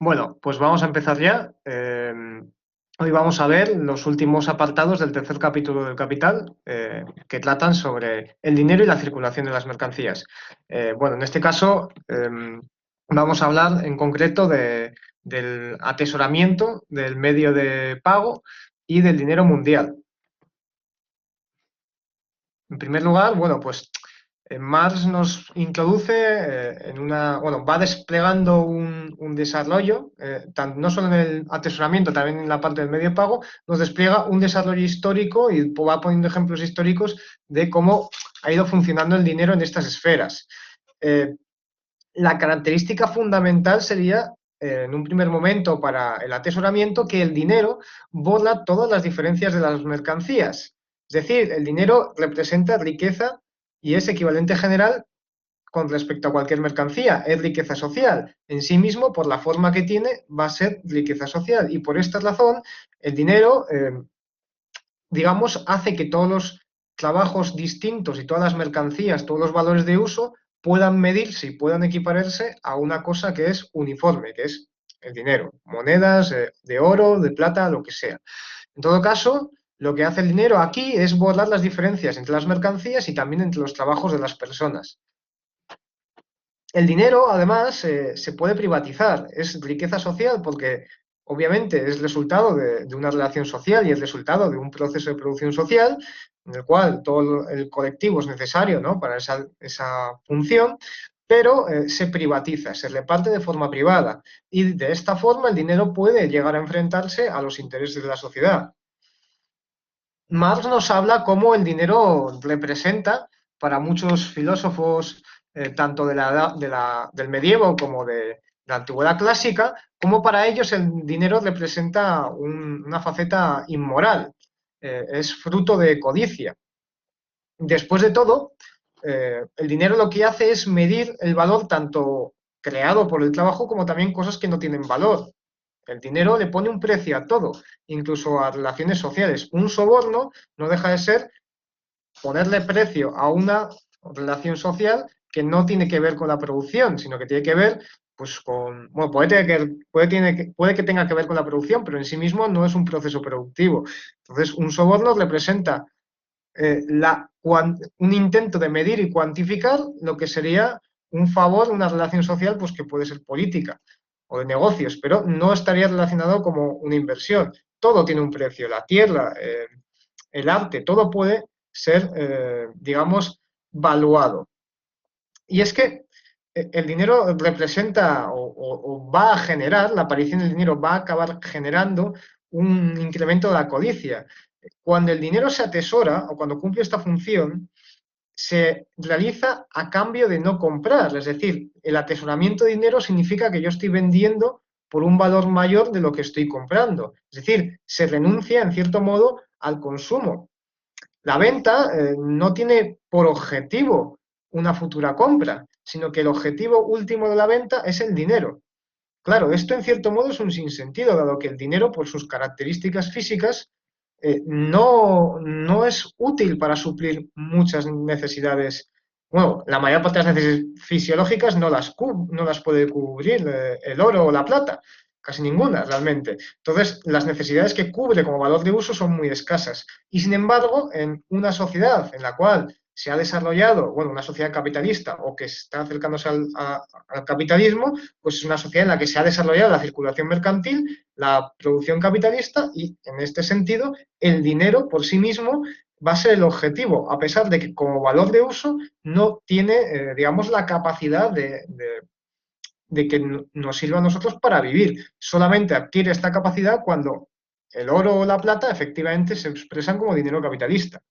Bueno, pues vamos a empezar ya. Hoy vamos a ver los últimos apartados del tercer capítulo del Capital, que tratan sobre el dinero y la circulación de las mercancías. Bueno, en este caso vamos a hablar en concreto del atesoramiento del medio de pago y del dinero mundial. En primer lugar, bueno, pues Marx nos introduce bueno, va desplegando un desarrollo, no solo en el atesoramiento, también en la parte del medio de pago, nos despliega un desarrollo histórico y va poniendo ejemplos históricos de cómo ha ido funcionando el dinero en estas esferas. Eh, la característica fundamental sería, en un primer momento para el atesoramiento, que el dinero borra todas las diferencias de las mercancías. Es decir, el dinero representa riqueza y es equivalente general con respecto a cualquier mercancía. Es riqueza social. En sí mismo, por la forma que tiene, va a ser riqueza social. Y por esta razón, el dinero, digamos, hace que todos los trabajos distintos y todas las mercancías, todos los valores de uso, puedan medirse y puedan equipararse a una cosa que es uniforme, que es el dinero, monedas de oro, de plata, lo que sea. En todo caso, lo que hace el dinero aquí es borrar las diferencias entre las mercancías y también entre los trabajos de las personas. El dinero, además, se puede privatizar, es riqueza social porque obviamente es resultado de una relación social y es resultado de un proceso de producción social en el cual todo el colectivo es necesario, ¿no?, para esa función, pero se privatiza, se reparte de forma privada y de esta forma el dinero puede llegar a enfrentarse a los intereses de la sociedad. Marx nos habla cómo el dinero representa para muchos filósofos, tanto del medievo como de la antigüedad clásica, como para ellos el dinero representa una faceta inmoral, es fruto de codicia. Después de todo, el dinero lo que hace es medir el valor tanto creado por el trabajo como también cosas que no tienen valor. El dinero le pone un precio a todo, incluso a relaciones sociales. Un soborno no deja de ser ponerle precio a una relación social que no tiene que ver con la producción, sino que tiene que ver pues con, bueno, puede que tenga que ver con la producción, pero en sí mismo no es un proceso productivo. Entonces, un soborno representa un intento de medir y cuantificar lo que sería un favor, una relación social, pues que puede ser política o de negocios, pero no estaría relacionado como una inversión. Todo tiene un precio, la tierra, el arte, todo puede ser, digamos, valuado. Y es que el dinero representa o va a generar, la aparición del dinero va a acabar generando un incremento de la codicia. Cuando el dinero se atesora o cuando cumple esta función, se realiza a cambio de no comprar. Es decir, el atesoramiento de dinero significa que yo estoy vendiendo por un valor mayor de lo que estoy comprando. Es decir, se renuncia en cierto modo al consumo. La venta no tiene por objetivo una futura compra, sino que el objetivo último de la venta es el dinero. Claro, esto en cierto modo es un sinsentido, dado que el dinero, por sus características físicas, no es útil para suplir muchas necesidades. Bueno, la mayor parte de las necesidades fisiológicas no las puede cubrir el oro o la plata, casi ninguna realmente. Entonces, las necesidades que cubre como valor de uso son muy escasas. Y sin embargo, en una sociedad en la cual se ha desarrollado, bueno, una sociedad capitalista o que está acercándose al capitalismo, pues es una sociedad en la que se ha desarrollado la circulación mercantil, la producción capitalista y, en este sentido, el dinero por sí mismo va a ser el objetivo, a pesar de que como valor de uso no tiene, digamos, la capacidad de que nos sirva a nosotros para vivir. Solamente adquiere esta capacidad cuando el oro o la plata efectivamente se expresan como dinero capitalista.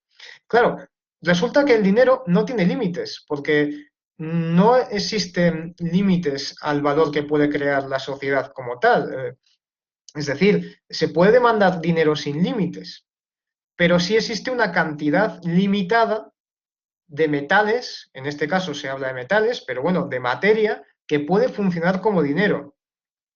Claro, resulta que el dinero no tiene límites, porque no existen límites al valor que puede crear la sociedad como tal. Es decir, se puede demandar dinero sin límites, pero sí existe una cantidad limitada de metales, en este caso se habla de metales, pero bueno, de materia que puede funcionar como dinero.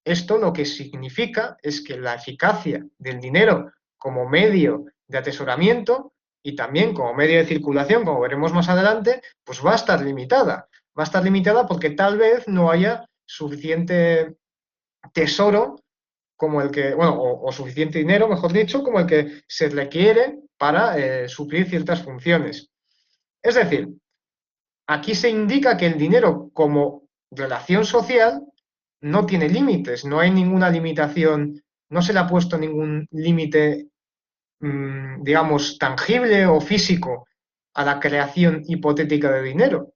Esto lo que significa es que la eficacia del dinero como medio de atesoramiento y también como medio de circulación, como veremos más adelante, pues va a estar limitada. Va a estar limitada porque tal vez no haya suficiente tesoro como el que, bueno, o suficiente dinero, mejor dicho, como el que se requiere para suplir ciertas funciones. Es decir, aquí se indica que el dinero como relación social no tiene límites, no hay ninguna limitación, no se le ha puesto ningún límite, digamos, tangible o físico a la creación hipotética de dinero.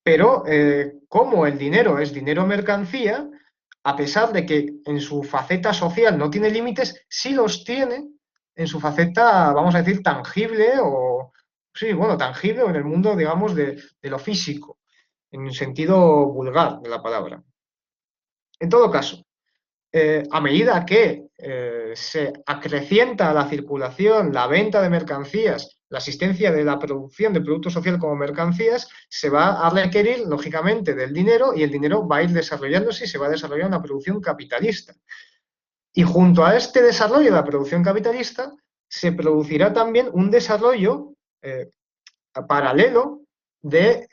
Pero como el dinero es dinero mercancía, a pesar de que en su faceta social no tiene límites, sí los tiene en su faceta, vamos a decir, tangible o, sí, bueno, tangible o en el mundo, digamos, de lo físico, en un sentido vulgar de la palabra. En todo caso, a medida que se acrecienta la circulación, la venta de mercancías, la asistencia de la producción de productos sociales como mercancías, se va a requerir, lógicamente, del dinero y el dinero va a ir desarrollándose y se va a desarrollar una producción capitalista. Y junto a este desarrollo de la producción capitalista, se producirá también un desarrollo paralelo de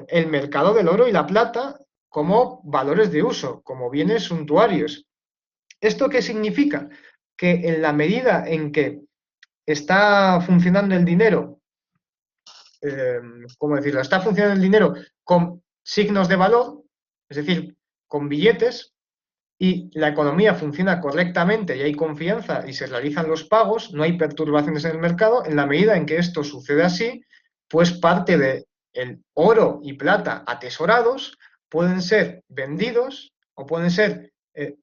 el mercado del oro y la plata como valores de uso, como bienes suntuarios. ¿Esto qué significa? Que en la medida en que está funcionando el dinero, ¿cómo decirlo? Está funcionando el dinero con signos de valor, es decir, con billetes, y la economía funciona correctamente y hay confianza y se realizan los pagos, no hay perturbaciones en el mercado, en la medida en que esto sucede así, pues parte de el oro y plata atesorados pueden ser vendidos o pueden ser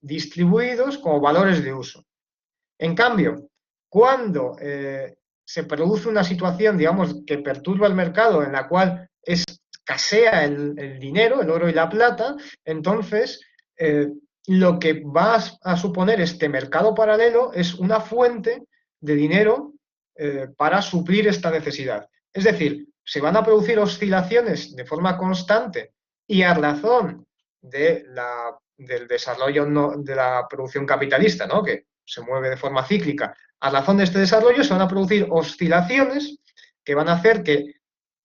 distribuidos como valores de uso. En cambio, cuando se produce una situación, digamos, que perturba el mercado, en la cual escasea el dinero, el oro y la plata, entonces lo que va a suponer este mercado paralelo es una fuente de dinero para suplir esta necesidad. Es decir, se van a producir oscilaciones de forma constante y a razón del desarrollo de la producción capitalista, ¿no? Que se mueve de forma cíclica. A razón de este desarrollo se van a producir oscilaciones que van a hacer que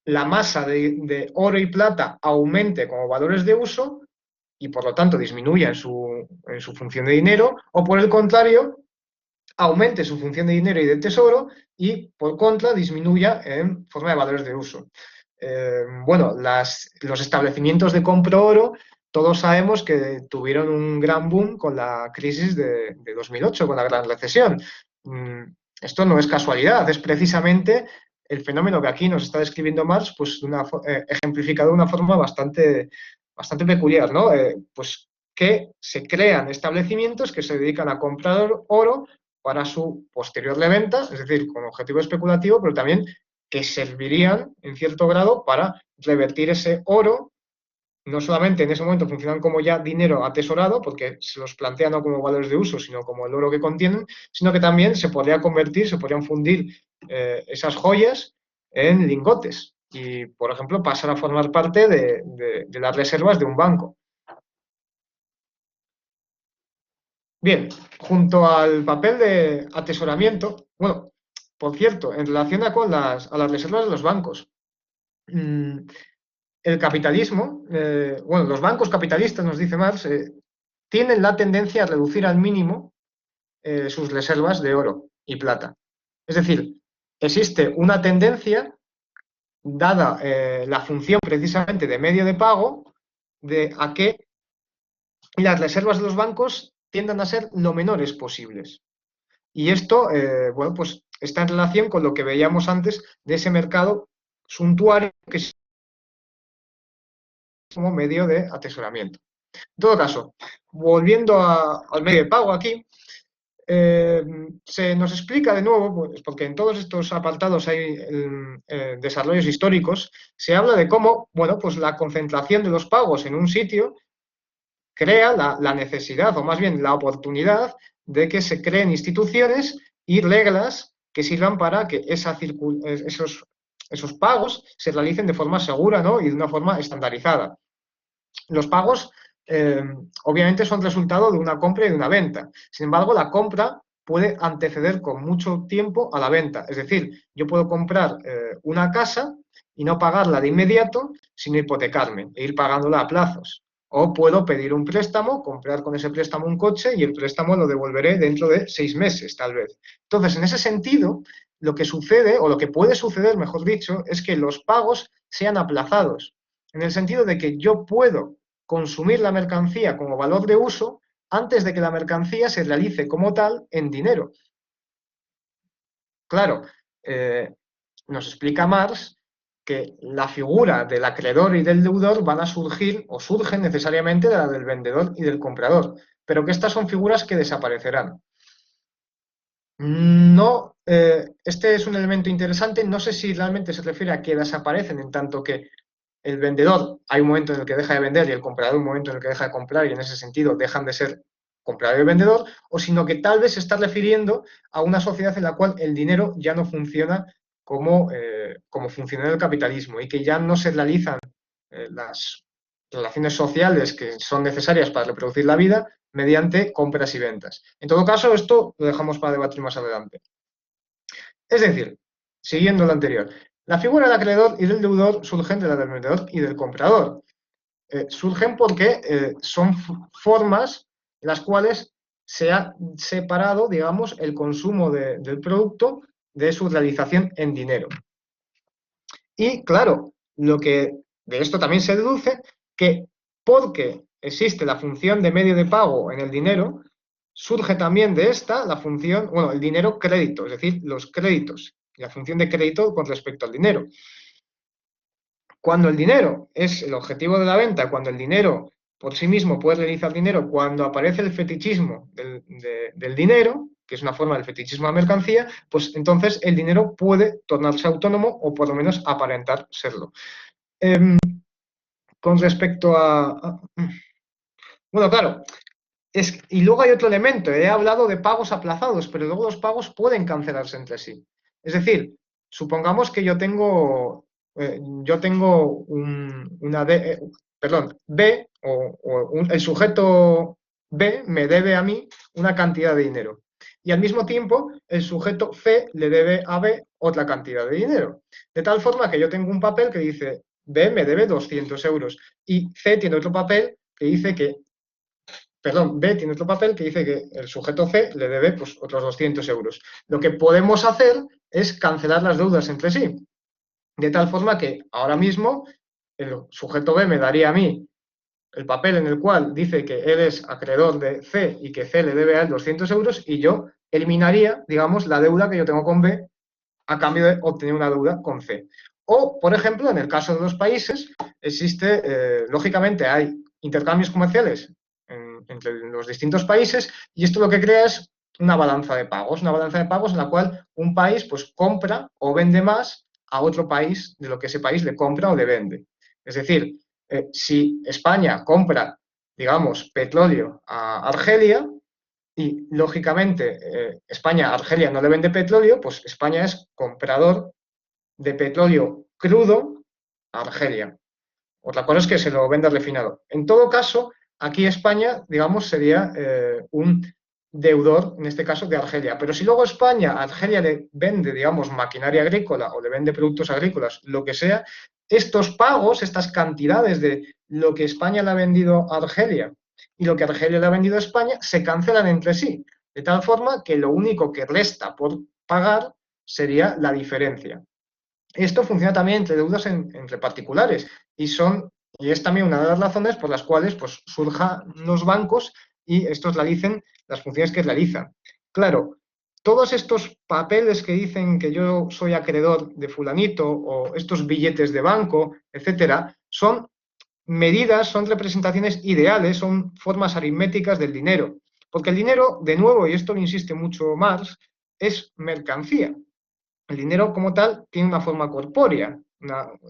la masa de oro y plata aumente como valores de uso y por lo tanto disminuya en su función de dinero, o por el contrario, aumente su función de dinero y de tesoro y por contra disminuya en forma de valores de uso. Bueno, los establecimientos de compro oro, todos sabemos que tuvieron un gran boom con la crisis de 2008, con la gran recesión. Esto no es casualidad, es precisamente el fenómeno que aquí nos está describiendo Marx, pues ejemplificado de una forma bastante peculiar, ¿no? Pues que se crean establecimientos que se dedican a comprar oro para su posterior reventa, es decir, con objetivo especulativo, pero también que servirían en cierto grado para revertir ese oro. No solamente en ese momento funcionan como ya dinero atesorado, porque se los plantean no como valores de uso, sino como el oro que contienen, sino que también se podría convertir, se podrían fundir esas joyas en lingotes y, por ejemplo, pasar a formar parte de las reservas de un banco. Bien, junto al papel de atesoramiento, bueno, por cierto, en relación a las reservas de los bancos, el capitalismo, bueno, los bancos capitalistas, nos dice Marx, tienen la tendencia a reducir al mínimo sus reservas de oro y plata. Es decir, existe una tendencia, dada la función precisamente de medio de pago, a que las reservas de los bancos tiendan a ser lo menores posibles. Y esto, bueno, pues está en relación con lo que veíamos antes de ese mercado suntuario que es como medio de atesoramiento. En todo caso, volviendo al medio de pago aquí, se nos explica de nuevo, pues, porque en todos estos apartados hay desarrollos históricos, se habla de cómo, bueno, pues la concentración de los pagos en un sitio crea la necesidad, o más bien la oportunidad, de que se creen instituciones y reglas que sirvan para que esos pagos se realicen de forma segura, ¿no? Y de una forma estandarizada. Los pagos, obviamente, son resultado de una compra y de una venta. Sin embargo, la compra puede anteceder con mucho tiempo a la venta. Es decir, yo puedo comprar una casa y no pagarla de inmediato, sino hipotecarme e ir pagándola a plazos. O puedo pedir un préstamo, comprar con ese préstamo un coche y el préstamo lo devolveré dentro de 6 meses, tal vez. Entonces, en ese sentido, lo que sucede, o lo que puede suceder, mejor dicho, es que los pagos sean aplazados, en el sentido de que yo puedo consumir la mercancía como valor de uso antes de que la mercancía se realice como tal en dinero. Claro, nos explica Marx que la figura del acreedor y del deudor van a surgir o surgen necesariamente de la del vendedor y del comprador, pero que estas son figuras que desaparecerán. No, este es un elemento interesante, no sé si realmente se refiere a que desaparecen en tanto que el vendedor hay un momento en el que deja de vender y el comprador un momento en el que deja de comprar y en ese sentido dejan de ser comprador y vendedor, o sino que tal vez se está refiriendo a una sociedad en la cual el dinero ya no funciona como funciona en el capitalismo y que ya no se realizan las relaciones sociales que son necesarias para reproducir la vida mediante compras y ventas. En todo caso, esto lo dejamos para debatir más adelante. Es decir, siguiendo lo anterior, la figura del acreedor y del deudor surgen de la del vendedor y del comprador. Surgen porque son formas en las cuales se ha separado, digamos, el consumo del producto de su realización en dinero. Y claro, lo que de esto también se deduce que porque existe la función de medio de pago en el dinero, surge también de esta la función, bueno, el dinero crédito, es decir, los créditos, la función de crédito con respecto al dinero. Cuando el dinero es el objetivo de la venta, cuando el dinero por sí mismo puede realizar dinero, cuando aparece el fetichismo del dinero, que es una forma del fetichismo de la mercancía, pues entonces el dinero puede tornarse autónomo o por lo menos aparentar serlo. Con respecto bueno, claro, y luego hay otro elemento, he hablado de pagos aplazados, pero luego los pagos pueden cancelarse entre sí. Es decir, supongamos que yo tengo perdón, B, el sujeto B me debe a mí una cantidad de dinero. Y al mismo tiempo, el sujeto C le debe a B otra cantidad de dinero. De tal forma que yo tengo un papel que dice, B me debe 200 euros. Y C tiene otro papel que dice que perdón, B tiene otro papel que dice que el sujeto C le debe pues, otros 200 euros. Lo que podemos hacer es cancelar las deudas entre sí, de tal forma que ahora mismo el sujeto B me daría a mí el papel en el cual dice que él es acreedor de C y que C le debe a él 200 euros y yo eliminaría, digamos, la deuda que yo tengo con B a cambio de obtener una deuda con C. O, por ejemplo, en el caso de los países, lógicamente, hay intercambios comerciales entre los distintos países y esto lo que crea es una balanza de pagos en la cual un país pues compra o vende más a otro país de lo que ese país le compra o le vende. Es decir, si España compra, digamos, petróleo a Argelia, y, lógicamente, España a Argelia no le vende petróleo, pues España es comprador de petróleo crudo a Argelia. Otra cosa es que se lo venda refinado. En todo caso, aquí España, digamos, sería un deudor, en este caso, de Argelia. Pero si luego España a Argelia le vende, digamos, maquinaria agrícola o le vende productos agrícolas, lo que sea, estos pagos, estas cantidades de lo que España le ha vendido a Argelia y lo que Argelia le ha vendido a España, se cancelan entre sí. De tal forma que lo único que resta por pagar sería la diferencia. Esto funciona también entre deudas entre particulares y es también una de las razones por las cuales pues, surjan los bancos y estos realicen las funciones que realizan. Claro, todos estos papeles que dicen que yo soy acreedor de fulanito o estos billetes de banco, etcétera, son medidas, son representaciones ideales, son formas aritméticas del dinero. Porque el dinero, de nuevo, y esto lo insiste mucho Marx, es mercancía. El dinero como tal tiene una forma corpórea,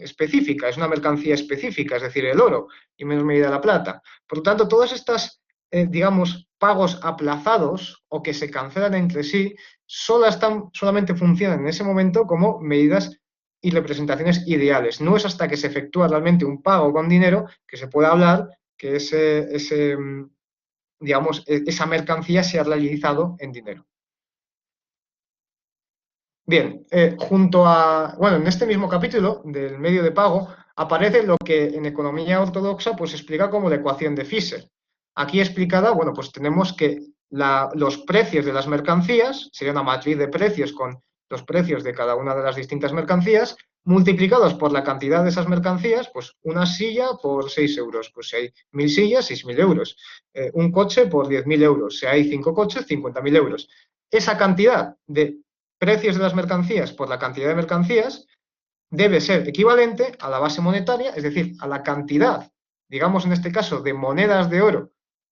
específica, es una mercancía específica, es decir, el oro y menos medida la plata. Por lo tanto, todas estas, digamos, pagos aplazados o que se cancelan entre sí, solamente funcionan en ese momento como medidas y representaciones ideales. No es hasta que se efectúa realmente un pago con dinero que se puede hablar que digamos, esa mercancía se ha realizado en dinero. Bien, bueno, en este mismo capítulo del medio de pago aparece lo que en economía ortodoxa pues explica como la ecuación de Fisher. Aquí explicada, bueno, pues tenemos que los precios de las mercancías, sería una matriz de precios con los precios de cada una de las distintas mercancías, multiplicados por la cantidad de esas mercancías, pues una silla por 6 euros, pues si hay 1.000 sillas, 6.000 euros. Un coche por 10.000 euros, si hay 5 coches, 50.000 euros. Esa cantidad de precios de las mercancías por la cantidad de mercancías debe ser equivalente a la base monetaria, es decir, a la cantidad, digamos en este caso, de monedas de oro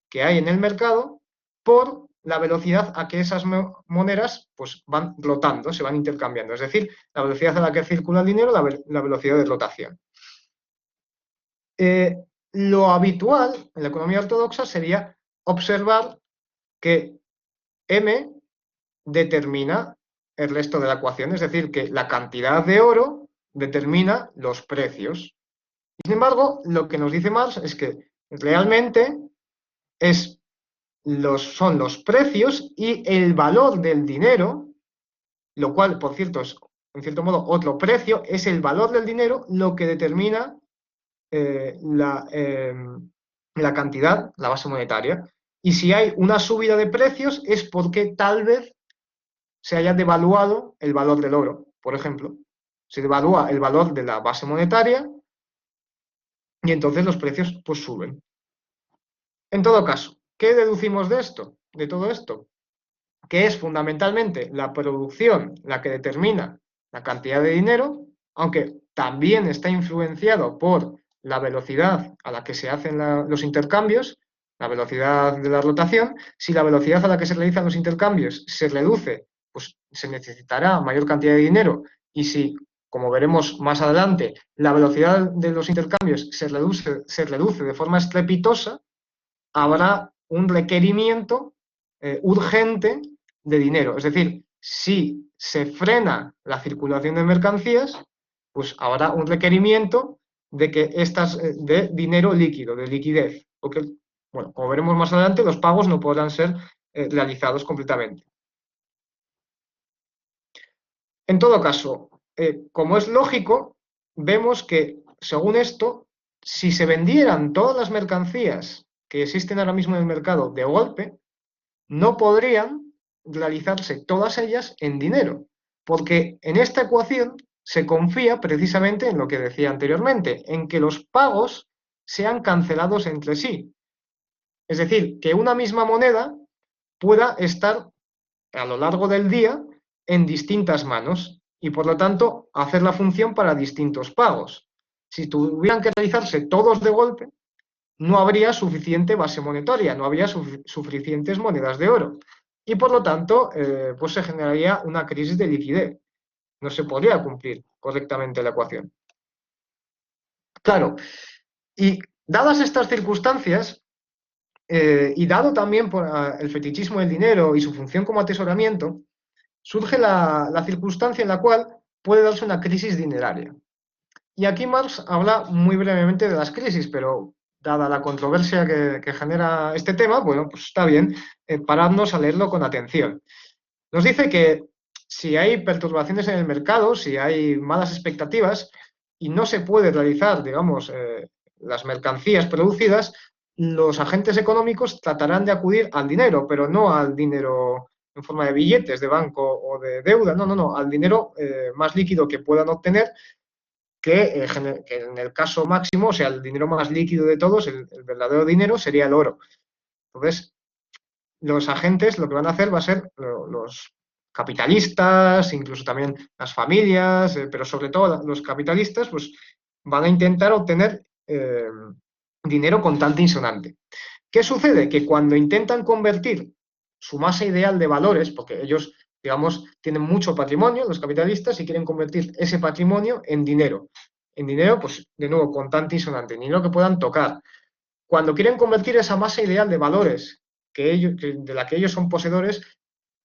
que hay en el mercado por la velocidad a que esas monedas pues, van rotando, se van intercambiando, es decir, la velocidad a la que circula el dinero, la velocidad de rotación. Lo habitual en la economía ortodoxa sería observar que M determina el resto de la ecuación, es decir, que la cantidad de oro determina los precios. Sin embargo, lo que nos dice Marx es que realmente son los precios y el valor del dinero, lo cual, por cierto, es en cierto modo otro precio, es el valor del dinero lo que determina eh, la, eh, la cantidad, la base monetaria. Y si hay una subida de precios es porque tal vez se haya devaluado el valor del oro, por ejemplo. Se devalúa el valor de la base monetaria y entonces los precios pues suben. En todo caso, ¿qué deducimos de esto? De todo esto, que es fundamentalmente la producción la que determina la cantidad de dinero, aunque también está influenciado por la velocidad a la que se hacen los intercambios, la velocidad de la rotación. Si la velocidad a la que se realizan los intercambios se reduce, pues se necesitará mayor cantidad de dinero. Y si, como veremos más adelante, la velocidad de los intercambios se reduce de forma estrepitosa, habrá un requerimiento urgente de dinero. Es decir, si se frena la circulación de mercancías, pues habrá un requerimiento de que de dinero líquido, de liquidez, porque, bueno, como veremos más adelante, los pagos no podrán ser realizados completamente. En todo caso, como es lógico, vemos que, según esto, si se vendieran todas las mercancías que existen ahora mismo en el mercado de golpe, no podrían realizarse todas ellas en dinero, porque en esta ecuación se confía precisamente en lo que decía anteriormente, en que los pagos sean cancelados entre sí. Es decir, que una misma moneda pueda estar a lo largo del día en distintas manos y por lo tanto hacer la función para distintos pagos. Si tuvieran que realizarse todos de golpe, no habría suficiente base monetaria, no habría suficientes monedas de oro. Y por lo tanto, pues se generaría una crisis de liquidez. No se podría cumplir correctamente la ecuación. Claro, y dadas estas circunstancias, y dado también por el fetichismo del dinero y su función como atesoramiento, surge la circunstancia en la cual puede darse una crisis dineraria. Y aquí Marx habla muy brevemente de las crisis, pero dada la controversia que genera este tema, bueno, pues está bien pararnos a leerlo con atención. Nos dice que si hay perturbaciones en el mercado, si hay malas expectativas y no se puede realizar, digamos, las mercancías producidas, los agentes económicos tratarán de acudir al dinero, pero no al dinero en forma de billetes de banco o de deuda, no, al dinero más líquido que puedan obtener, que en el caso máximo, o sea, el dinero más líquido de todos, el verdadero dinero, sería el oro. Entonces, los agentes lo que van a hacer va a ser los capitalistas, incluso también las familias, pero sobre todo los capitalistas, pues van a intentar obtener dinero contante insonante. ¿Qué sucede? Que cuando intentan convertir su masa ideal de valores, porque ellos, digamos, tienen mucho patrimonio, los capitalistas, y quieren convertir ese patrimonio en dinero. En dinero, pues, de nuevo, contante y sonante, dinero que puedan tocar. Cuando quieren convertir esa masa ideal de valores de la que ellos son poseedores,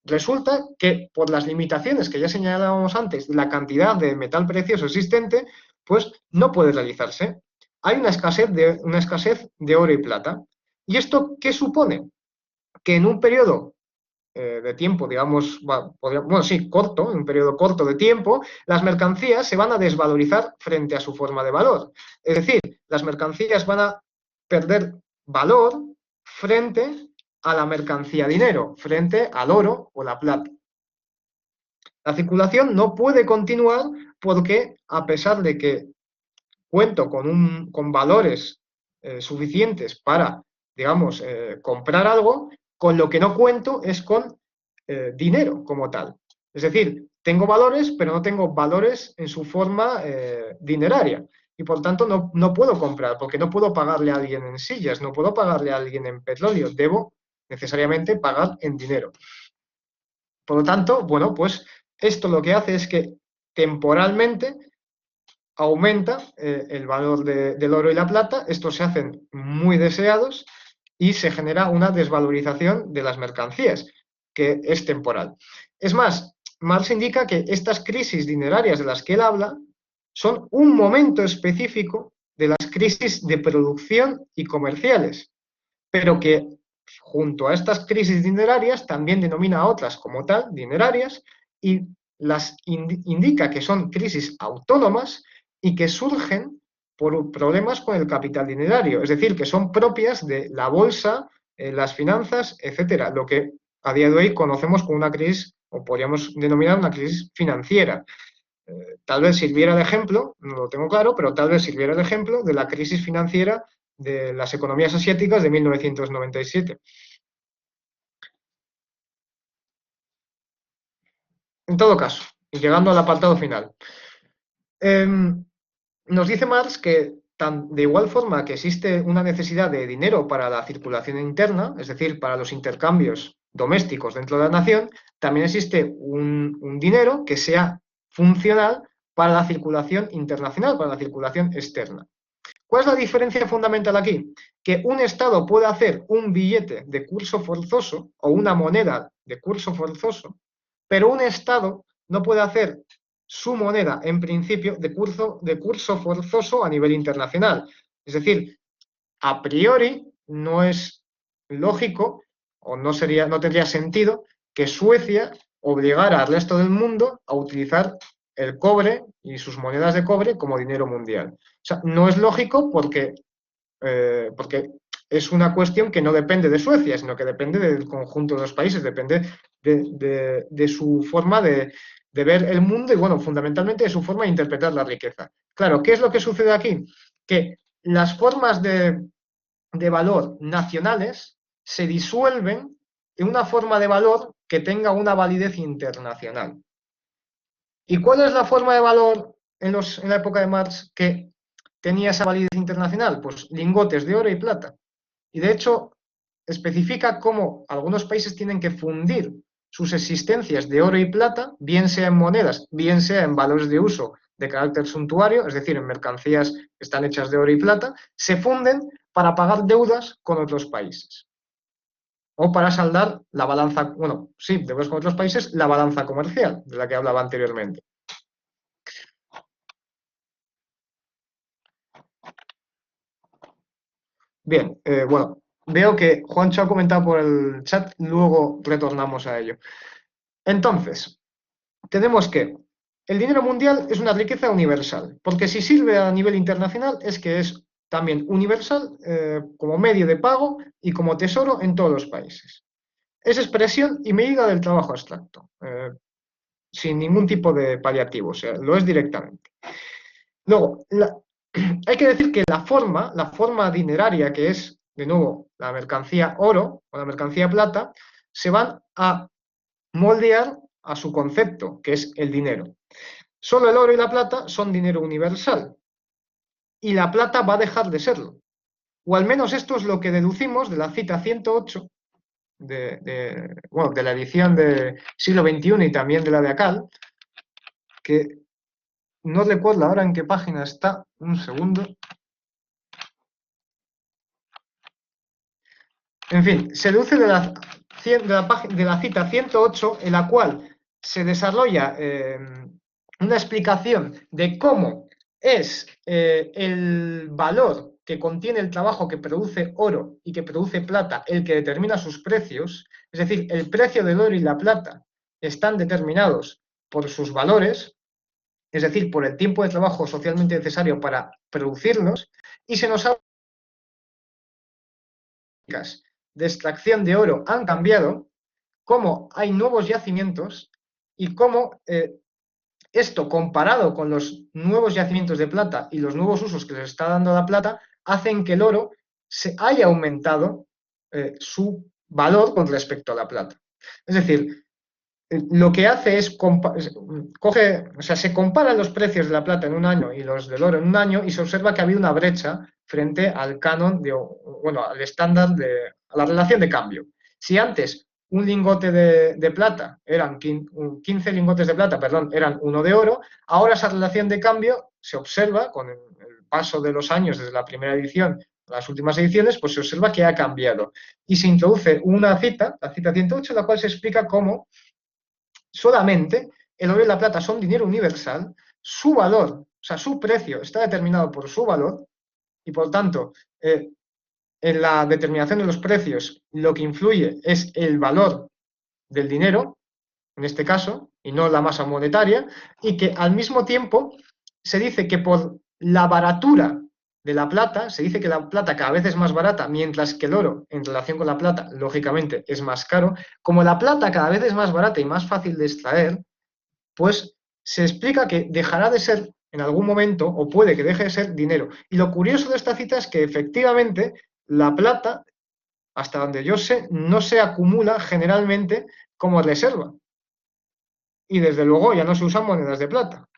resulta que por las limitaciones que ya señalábamos antes, la cantidad de metal precioso existente, pues no puede realizarse. Hay una escasez de oro y plata. ¿Y esto qué supone? Que en un periodo de tiempo, digamos, bueno, sí, corto, un periodo corto de tiempo, las mercancías se van a desvalorizar frente a su forma de valor. Es decir, las mercancías van a perder valor frente a la mercancía dinero, frente al oro o la plata. La circulación no puede continuar porque, a pesar de que cuento con valores suficientes para, digamos, comprar algo, con lo que no cuento es con dinero como tal. Es decir, tengo valores, pero no tengo valores en su forma dineraria. Y por tanto no puedo comprar, porque no puedo pagarle a alguien en sillas, no puedo pagarle a alguien en petróleo, debo necesariamente pagar en dinero. Por lo tanto, bueno, pues esto lo que hace es que temporalmente aumenta el valor del oro y la plata, estos se hacen muy deseados y se genera una desvalorización de las mercancías, que es temporal. Es más, Marx indica que estas crisis dinerarias de las que él habla son un momento específico de las crisis de producción y comerciales, pero que junto a estas crisis dinerarias también denomina a otras como tal, dinerarias, y las indica que son crisis autónomas y que surgen por problemas con el capital dinerario, es decir, que son propias de la bolsa, las finanzas, etcétera, lo que a día de hoy conocemos como una crisis, o podríamos denominar una crisis financiera. Tal vez sirviera de ejemplo, no lo tengo claro, pero tal vez sirviera de ejemplo de la crisis financiera de las economías asiáticas de 1997. En todo caso, y llegando al apartado final, eh, nos dice Marx que de igual forma que existe una necesidad de dinero para la circulación interna, es decir, para los intercambios domésticos dentro de la nación, también existe un dinero que sea funcional para la circulación internacional, para la circulación externa. ¿Cuál es la diferencia fundamental aquí? Que un Estado puede hacer un billete de curso forzoso o una moneda de curso forzoso, pero un Estado no puede hacer su moneda, en principio, de curso forzoso a nivel internacional. Es decir, a priori no es lógico o no tendría sentido que Suecia obligara al resto del mundo a utilizar el cobre y sus monedas de cobre como dinero mundial. O sea, no es lógico porque es una cuestión que no depende de Suecia, sino que depende del conjunto de los países, depende de su forma de ver el mundo y, bueno, fundamentalmente de su forma de interpretar la riqueza. Claro, ¿qué es lo que sucede aquí? Que las formas de valor nacionales se disuelven en una forma de valor que tenga una validez internacional. ¿Y cuál es la forma de valor en la época de Marx que tenía esa validez internacional? Pues lingotes de oro y plata. Y de hecho, especifica cómo algunos países tienen que fundir sus existencias de oro y plata, bien sea en monedas, bien sea en valores de uso de carácter suntuario, es decir, en mercancías que están hechas de oro y plata, se funden para pagar deudas con otros países. O para saldar la balanza, bueno, sí, deudas con otros países, la balanza comercial, de la que hablaba anteriormente. Bien, bueno, veo que Juancho ha comentado por el chat, luego retornamos a ello. Entonces, tenemos que el dinero mundial es una riqueza universal, porque si sirve a nivel internacional es que es también universal como medio de pago y como tesoro en todos los países. Es expresión y medida del trabajo abstracto, sin ningún tipo de paliativo, o sea, lo es directamente. Luego, hay que decir que la forma dineraria que es, de nuevo, la mercancía oro o la mercancía plata, se van a moldear a su concepto, que es el dinero. Solo el oro y la plata son dinero universal y la plata va a dejar de serlo. O al menos esto es lo que deducimos de la cita 108 bueno, de la edición del siglo XXI y también de la de Acal, que no recuerdo ahora en qué página está, un segundo. En fin, se deduce de la cita 108, en la cual se desarrolla una explicación de cómo es el valor que contiene el trabajo que produce oro y que produce plata el que determina sus precios, es decir, el precio del oro y la plata están determinados por sus valores, es decir, por el tiempo de trabajo socialmente necesario para producirlos, y se nos habla de extracción de oro han cambiado, cómo hay nuevos yacimientos y cómo esto, comparado con los nuevos yacimientos de plata y los nuevos usos que les está dando la plata, hacen que el oro se haya aumentado su valor con respecto a la plata. Es decir, lo que hace es, o sea, se comparan los precios de la plata en un año y los del oro en un año y se observa que ha habido una brecha frente al canon, bueno, al estándar a la relación de cambio. Si antes un lingote de plata eran 15 lingotes de plata, perdón, eran uno de oro, ahora esa relación de cambio se observa con el paso de los años desde la primera edición a las últimas ediciones, pues se observa que ha cambiado. Y se introduce una cita, la cita 108, en la cual se explica cómo solamente el oro y la plata son dinero universal, su valor, o sea, su precio está determinado por su valor y por tanto en la determinación de los precios lo que influye es el valor del dinero, en este caso, y no la masa monetaria, y que al mismo tiempo se dice que por la baratura de la plata, se dice que la plata cada vez es más barata, mientras que el oro, en relación con la plata, lógicamente es más caro. Como la plata cada vez es más barata y más fácil de extraer, pues se explica que dejará de ser en algún momento, o puede que deje de ser dinero. Y lo curioso de esta cita es que efectivamente la plata, hasta donde yo sé, no se acumula generalmente como reserva. Y desde luego ya no se usan monedas de plata.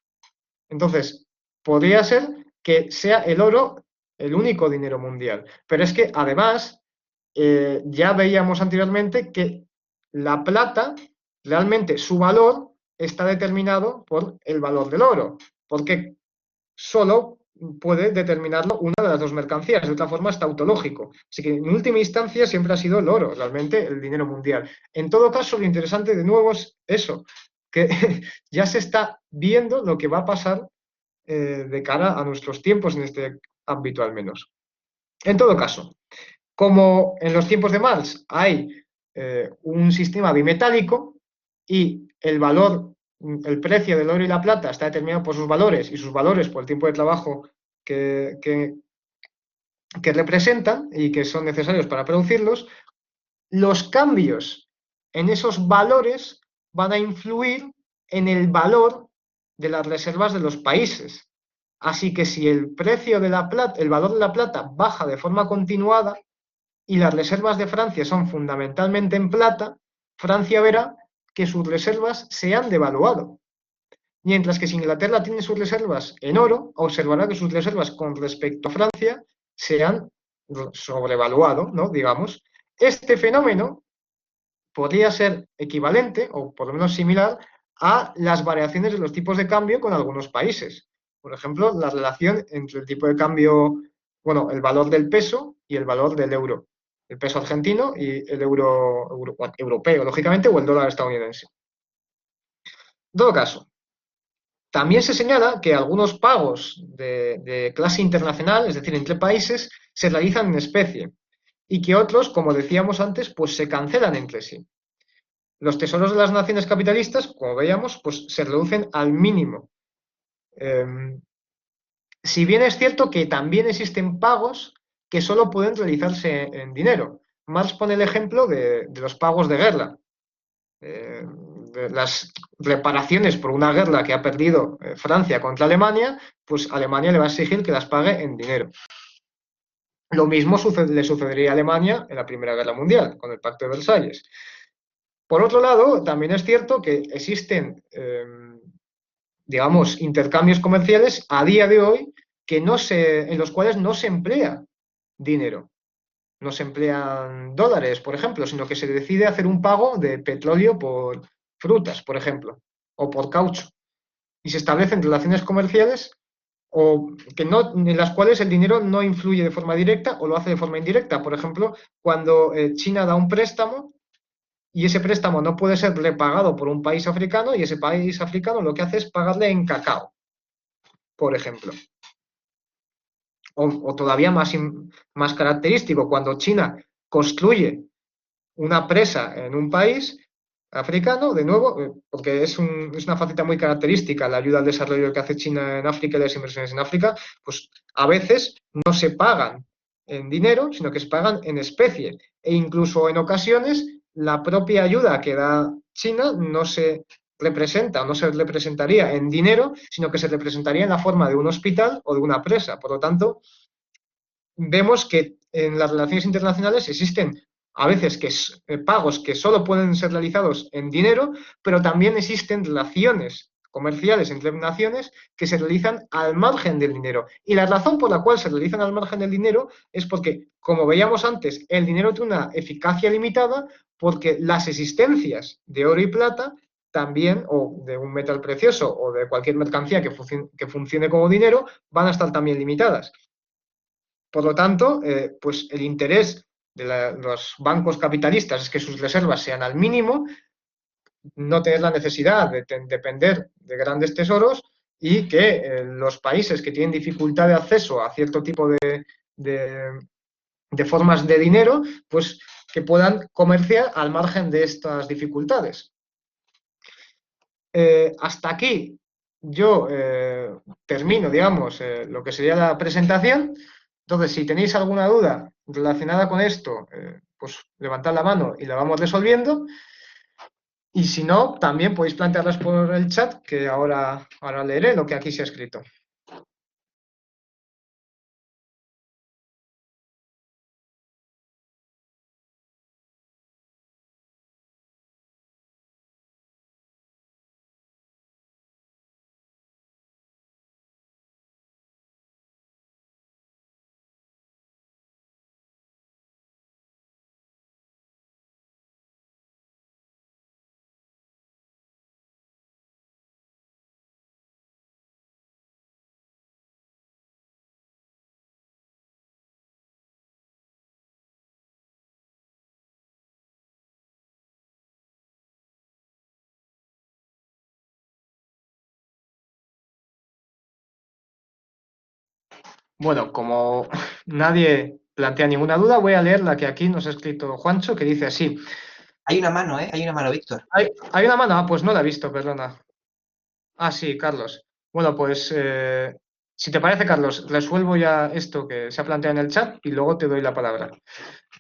Entonces, podría ser que sea el oro el único dinero mundial. Pero es que además, ya veíamos anteriormente que la plata, realmente su valor está determinado por el valor del oro, porque solo puede determinarlo una de las dos mercancías, de otra forma es tautológico. Así que en última instancia siempre ha sido el oro, realmente el dinero mundial. En todo caso, lo interesante de nuevo es eso, que ya se está viendo lo que va a pasar de cara a nuestros tiempos en este ámbito al menos. En todo caso, como en los tiempos de Marx hay un sistema bimetálico y el valor, el precio del oro y la plata está determinado por sus valores y sus valores por el tiempo de trabajo que representan y que son necesarios para producirlos, los cambios en esos valores van a influir en el valor de las reservas de los países. Así que si el precio de la plata, el valor de la plata baja de forma continuada y las reservas de Francia son fundamentalmente en plata, Francia verá que sus reservas se han devaluado. Mientras que si Inglaterra tiene sus reservas en oro, observará que sus reservas con respecto a Francia se han sobrevaluado, ¿no? Digamos. Este fenómeno podría ser equivalente, o por lo menos similar, a las variaciones de los tipos de cambio con algunos países. Por ejemplo, la relación entre el tipo de cambio, bueno, el valor del peso y el valor del euro. El peso argentino y el europeo, lógicamente, o el dólar estadounidense. En todo caso, también se señala que algunos pagos de clase internacional, es decir, entre países, se realizan en especie y que otros, como decíamos antes, pues se cancelan entre sí. Los tesoros de las naciones capitalistas, como veíamos, pues se reducen al mínimo. Si bien es cierto que también existen pagos que solo pueden realizarse en dinero. Marx pone el ejemplo de los pagos de guerra. De las reparaciones por una guerra que ha perdido Francia contra Alemania, pues Alemania le va a exigir que las pague en dinero. Lo mismo le sucedería a Alemania en la Primera Guerra Mundial, con el Pacto de Versalles. Por otro lado, también es cierto que existen, digamos, intercambios comerciales a día de hoy en los cuales no se emplea dinero. No se emplean dólares, por ejemplo, sino que se decide hacer un pago de petróleo por frutas, por ejemplo, o por caucho. Y se establecen relaciones comerciales en las cuales el dinero no influye de forma directa o lo hace de forma indirecta. Por ejemplo, cuando China da un préstamo y ese préstamo no puede ser repagado por un país africano y ese país africano lo que hace es pagarle en cacao, por ejemplo. o todavía más característico, cuando China construye una presa en un país africano, de nuevo, porque es una faceta muy característica la ayuda al desarrollo que hace China en África y las inversiones en África, pues a veces no se pagan en dinero, sino que se pagan en especie. E incluso en ocasiones la propia ayuda que da China no se representa o no se representaría en dinero, sino que se representaría en la forma de un hospital o de una presa. Por lo tanto, vemos que en las relaciones internacionales existen a veces pagos que solo pueden ser realizados en dinero, pero también existen relaciones comerciales entre naciones que se realizan al margen del dinero. Y la razón por la cual se realizan al margen del dinero es porque, como veíamos antes, el dinero tiene una eficacia limitada porque las existencias de oro y plata también, o de un metal precioso o de cualquier mercancía que funcione como dinero, van a estar también limitadas. Por lo tanto, pues el interés de los bancos capitalistas es que sus reservas sean al mínimo, no tener la necesidad de depender de grandes tesoros y que los países que tienen dificultad de acceso a cierto tipo de, de formas de dinero, pues que puedan comerciar al margen de estas dificultades. Hasta aquí yo termino, digamos, lo que sería la presentación. Entonces, si tenéis alguna duda relacionada con esto, pues levantad la mano y la vamos resolviendo. Y si no, también podéis plantearlas por el chat, que ahora leeré lo que aquí se ha escrito. Bueno, como nadie plantea ninguna duda, voy a leer la que aquí nos ha escrito Juancho, que dice así. Hay una mano, ¿eh? Hay una mano, Víctor. ¿Hay una mano? Ah, pues no la he visto, perdona. Ah, sí, Carlos. Bueno, pues si te parece, Carlos, resuelvo ya esto que se ha planteado en el chat y luego te doy la palabra.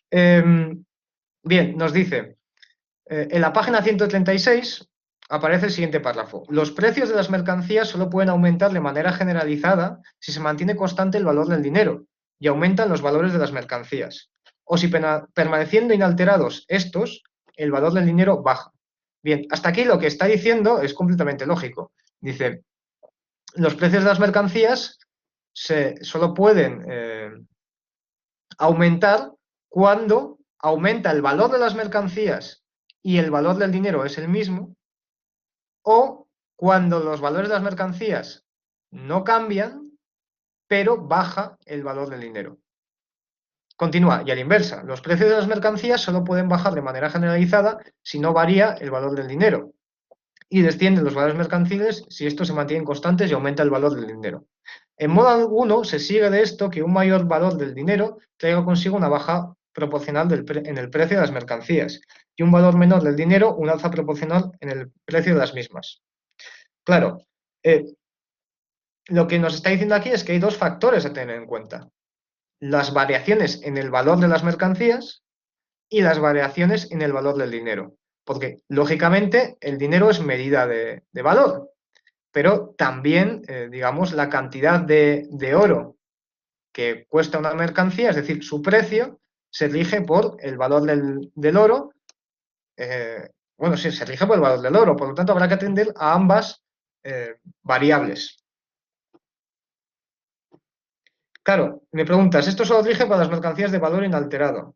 Bien, nos dice, en la página 136 aparece el siguiente párrafo. Los precios de las mercancías solo pueden aumentar de manera generalizada si se mantiene constante el valor del dinero y aumentan los valores de las mercancías. O si permaneciendo inalterados estos, el valor del dinero baja. Bien, hasta aquí lo que está diciendo es completamente lógico. Dice, los precios de las mercancías solo pueden aumentar cuando aumenta el valor de las mercancías y el valor del dinero es el mismo, o cuando los valores de las mercancías no cambian, pero baja el valor del dinero. Continúa, y a la inversa, los precios de las mercancías solo pueden bajar de manera generalizada si no varía el valor del dinero, y descienden los valores mercantiles si estos se mantienen constantes y aumenta el valor del dinero. En modo alguno se sigue de esto que un mayor valor del dinero traiga consigo una baja proporcional en el precio de las mercancías y un valor menor del dinero un alza proporcional en el precio de las mismas. Claro, lo que nos está diciendo aquí es que hay dos factores a tener en cuenta. Las variaciones en el valor de las mercancías y las variaciones en el valor del dinero. Porque, lógicamente, el dinero es medida de valor, pero también, digamos, la cantidad de oro que cuesta una mercancía, es decir, su precio, se rige por el valor del oro. Bueno, sí, se rige por el valor del oro, por lo tanto habrá que atender a ambas variables. Claro, me preguntas, esto solo rige para las mercancías de valor inalterado.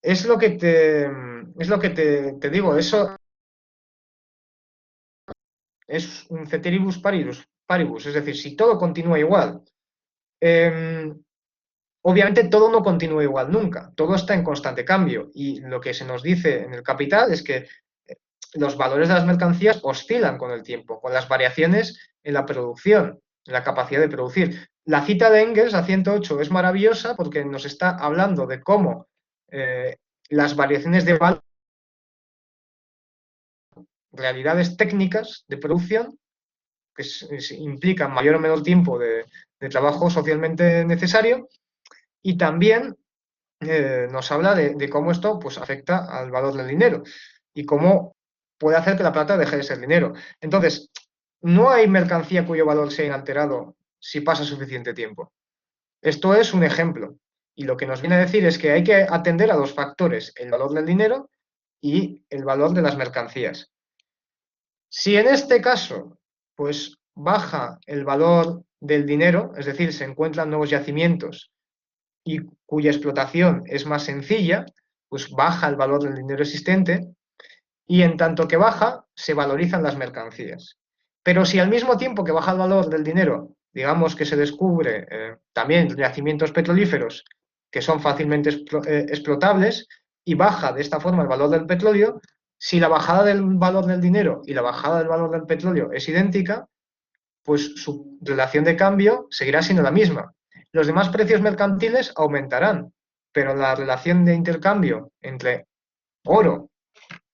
Es lo que te digo, eso es un ceteribus paribus, es decir, si todo continúa igual, obviamente todo no continúa igual nunca, todo está en constante cambio y lo que se nos dice en el capital es que los valores de las mercancías oscilan con el tiempo, con las variaciones en la producción, en la capacidad de producir. la cita de Engels a 108 es maravillosa porque nos está hablando de cómo las variaciones de valor, realidades técnicas de producción, que implican mayor o menor tiempo de trabajo socialmente necesario, y también nos habla de cómo esto pues, afecta al valor del dinero y cómo puede hacer que la plata deje de ser dinero. Entonces, no hay mercancía cuyo valor sea inalterado si pasa suficiente tiempo. Esto es un ejemplo. Y lo que nos viene a decir es que hay que atender a dos factores, el valor del dinero y el valor de las mercancías. Si en este caso, pues baja el valor del dinero, es decir, se encuentran nuevos yacimientos y cuya explotación es más sencilla, pues baja el valor del dinero existente y en tanto que baja, se valorizan las mercancías. Pero si al mismo tiempo que baja el valor del dinero, digamos que se descubre también yacimientos petrolíferos que son fácilmente explotables y baja de esta forma el valor del petróleo, si la bajada del valor del dinero y la bajada del valor del petróleo es idéntica, pues su relación de cambio seguirá siendo la misma. Los demás precios mercantiles aumentarán, pero la relación de intercambio entre oro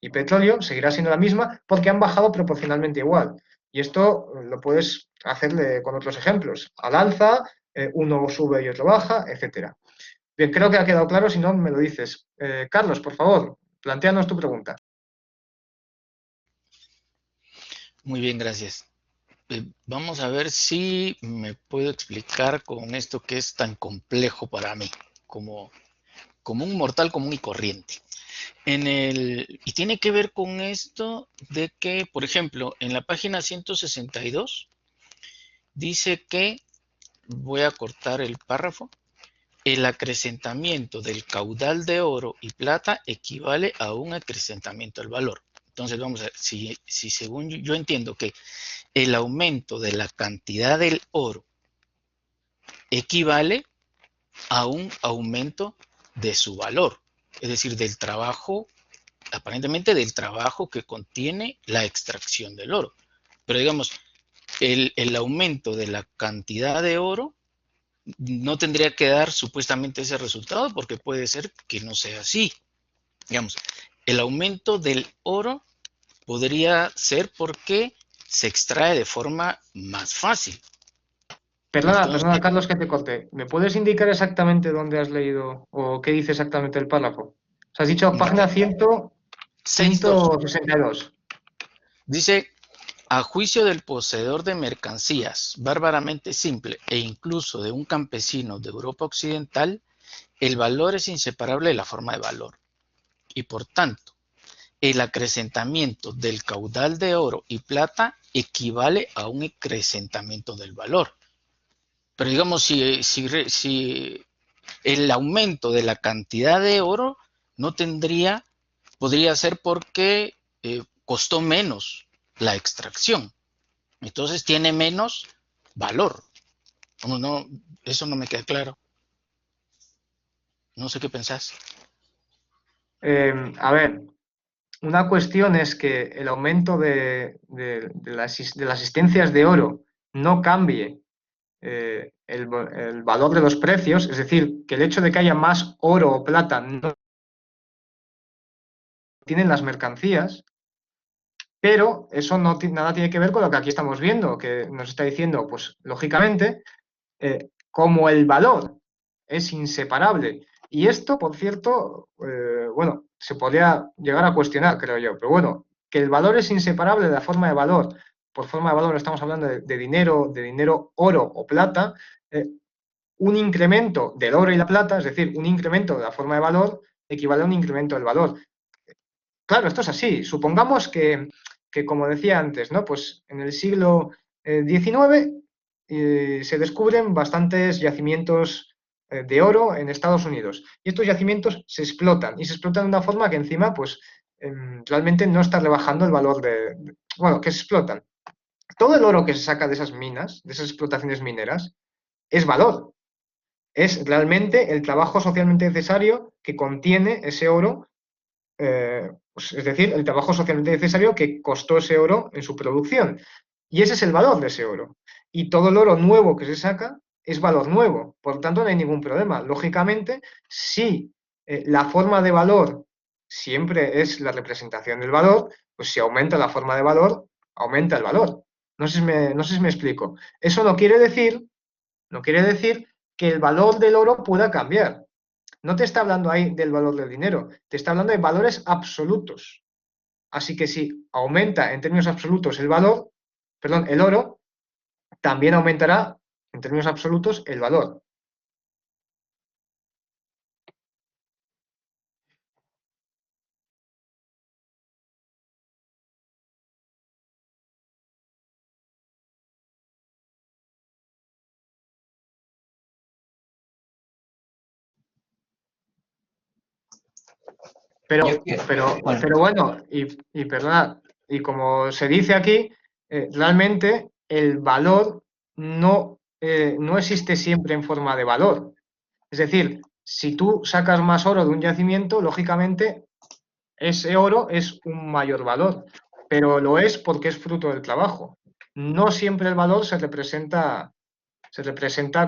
y petróleo seguirá siendo la misma porque han bajado proporcionalmente igual. Y esto lo puedes hacer con otros ejemplos. Al alza, uno sube y otro baja, etcétera. Bien, creo que ha quedado claro, si no me lo dices. Carlos, por favor, plantéanos tu pregunta. Muy bien, gracias. Vamos a ver si me puedo explicar con esto que es tan complejo para mí, como un mortal común y corriente. Y tiene que ver con esto de que, por ejemplo, en la página 162 dice que, voy a cortar el párrafo, el acrecentamiento del caudal de oro y plata equivale a un acrecentamiento del valor. Entonces vamos a ver, si según yo entiendo que el aumento de la cantidad del oro equivale a un aumento de su valor, es decir, del trabajo, aparentemente del trabajo que contiene la extracción del oro. Pero digamos, el aumento de la cantidad de oro no tendría que dar supuestamente ese resultado porque puede ser que no sea así. Digamos, el aumento del oro podría ser porque se extrae de forma más fácil. Perdona, Entonces, Carlos, que te corte. ¿Me puedes indicar exactamente dónde has leído o qué dice exactamente el párrafo? O sea, has dicho página 6.2 162. dice: a juicio del poseedor de mercancías bárbaramente simple e incluso de un campesino de Europa Occidental, el valor es inseparable de la forma de valor. Y por tanto, el acrecentamiento del caudal de oro y plata equivale a un acrecentamiento del valor. Pero digamos, si el aumento de la cantidad de oro no podría ser porque costó menos la extracción. Entonces tiene menos valor. No, eso no me queda claro. No sé qué pensás. A ver, una cuestión es que el aumento de las asistencias de oro no cambie el valor de los precios, es decir, que el hecho de que haya más oro o plata no tienen las mercancías, pero eso nada tiene que ver con lo que aquí estamos viendo, que nos está diciendo, pues lógicamente, como el valor es inseparable. Y esto, por cierto, bueno, se podría llegar a cuestionar, creo yo, pero bueno, que el valor es inseparable de la forma de valor. Por forma de valor estamos hablando de dinero, oro o plata. Un incremento del oro y la plata, es decir, un incremento de la forma de valor, equivale a un incremento del valor. Claro, esto es así. Supongamos que como decía antes, ¿no? Pues en el siglo XIX se descubren bastantes yacimientos de oro en Estados Unidos. Y estos yacimientos se explotan, y se explotan de una forma que encima, pues, realmente no está rebajando el valor bueno, que se explotan. Todo el oro que se saca de esas minas, de esas explotaciones mineras, es valor. Es realmente el trabajo socialmente necesario que contiene ese oro, pues, es decir, el trabajo socialmente necesario que costó ese oro en su producción. Y ese es el valor de ese oro. Y todo el oro nuevo que se saca es valor nuevo, por lo tanto no hay ningún problema. Lógicamente, si la forma de valor siempre es la representación del valor, pues si aumenta la forma de valor, aumenta el valor. No sé si me explico. Eso no quiere decir que el valor del oro pueda cambiar. No te está hablando ahí del valor del dinero, te está hablando de valores absolutos. Así que si aumenta en términos absolutos el valor, perdón, el oro, también aumentará en términos absolutos el valor. Pero bueno, y perdonad, y como se dice aquí, realmente el valor no existe siempre en forma de valor. Es decir, si tú sacas más oro de un yacimiento, lógicamente ese oro es un mayor valor, pero lo es porque es fruto del trabajo. No siempre el valor se representa